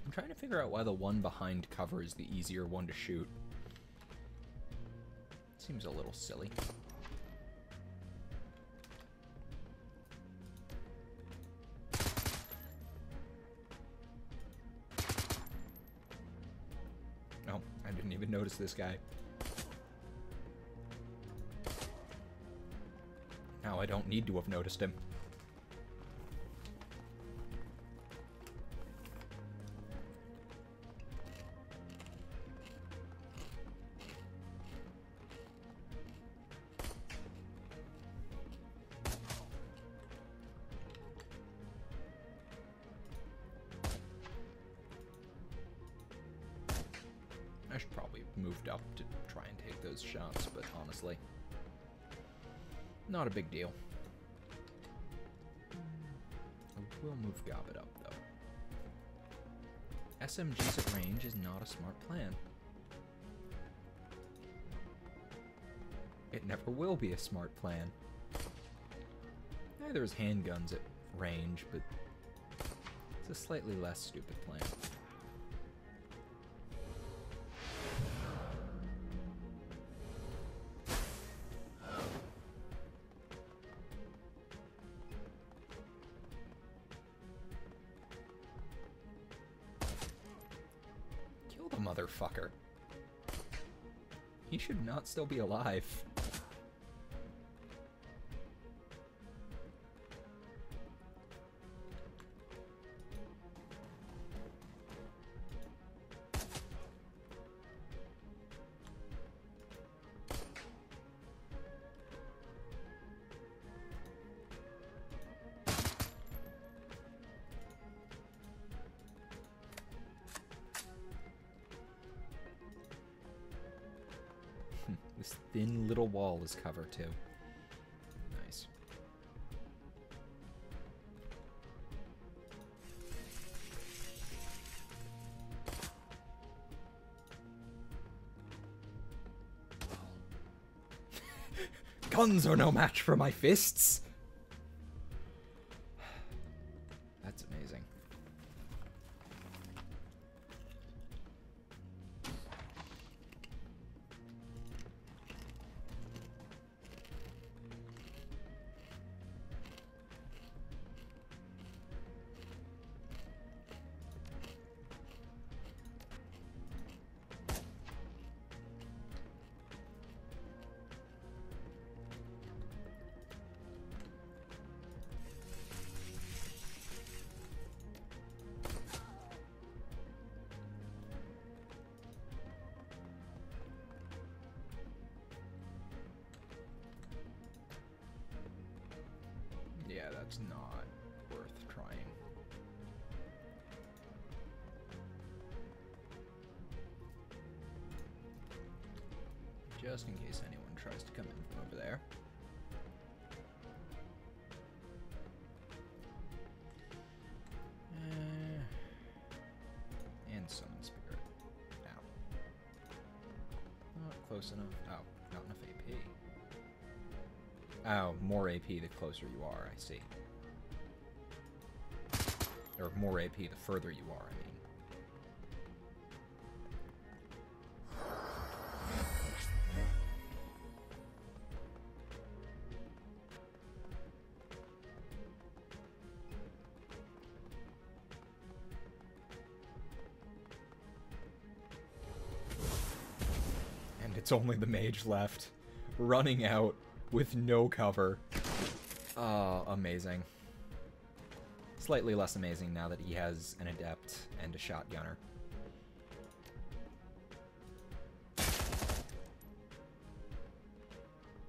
I'm trying to figure out why the one behind cover is the easier one to shoot. Seems a little silly. Oh, I didn't even notice this guy. Now I don't need to have noticed him. I should probably moved up to try and take those shots, but honestly, not a big deal. We'll move Gobbet up, though. SMGs at range is not a smart plan. It never will be a smart plan. Neither is handguns at range, but it's a slightly less stupid plan. Kill the motherfucker. He should not still be alive. This thin little wall is cover too. Nice. Guns are no match for my fists! That's amazing. Yeah, that's not worth trying. Just in case anyone tries to come in from over there. And summon spirit. Ow. Not close enough. Oh, not enough AP. Oh, more AP the closer you are, I see. Or more AP the further you are, I mean. And it's only the mage left, running out with no cover. Oh, amazing. Slightly less amazing now that he has an adept and a shotgunner.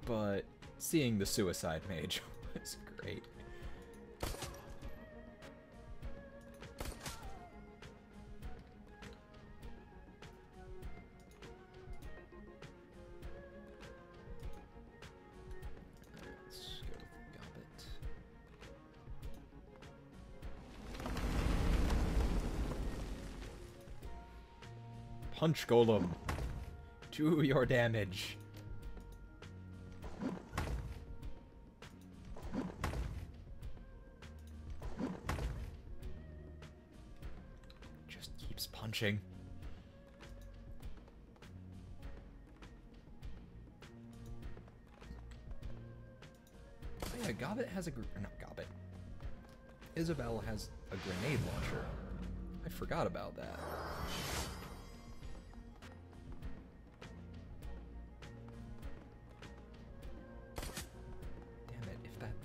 But seeing the suicide mage was great. Punch Golem. Do your damage. Just keeps punching. Oh yeah, Gobbet has a not Gobbet. Isabel has a grenade launcher. I forgot about that.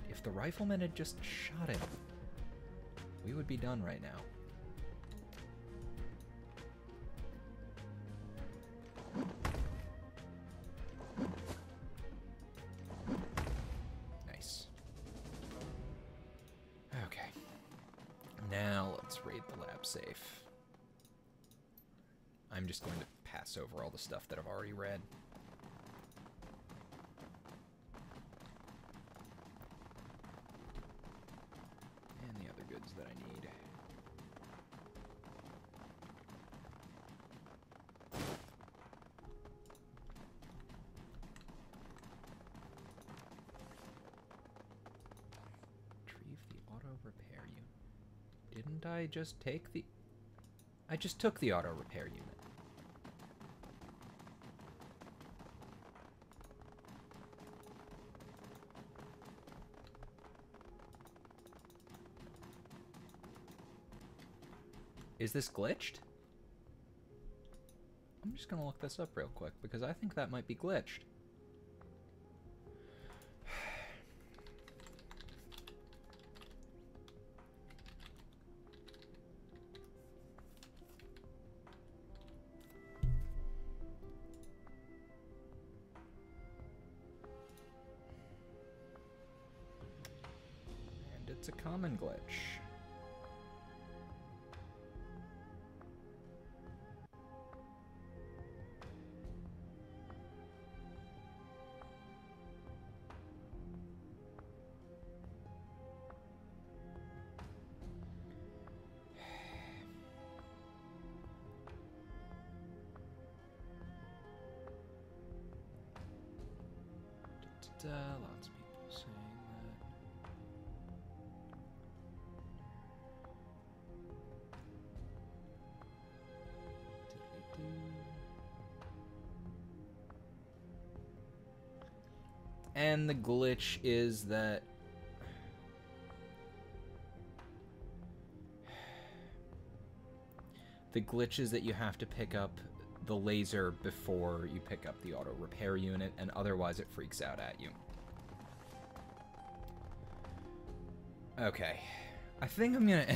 If the rifleman had just shot him, we would be done right now. Nice. Okay. Now let's raid the lab safe. I'm just going to pass over all the stuff that I've already read. And the other goods that I need. Retrieve the auto repair unit. Didn't I just take the... I just took the auto repair unit. Is this glitched? I'm just gonna look this up real quick because I think that might be glitched. And it's a common glitch. Lots of people saying that. And the glitch is that you have to pick up the laser before you pick up the auto repair unit, and otherwise it freaks out at you. Okay, I think I'm gonna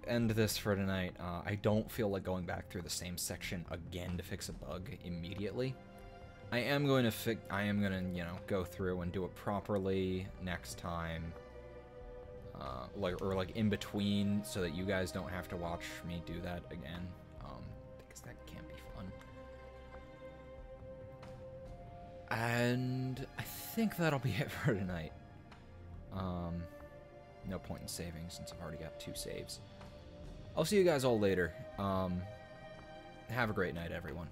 end this for tonight. I don't feel like going back through the same section again to fix a bug immediately. I am gonna, you know, go through and do it properly next time, like in between, so that you guys don't have to watch me do that again. Because that can't be fun. And I think that'll be it for tonight. No point in saving since I've already got 2 saves. I'll see you guys all later. Have a great night, everyone.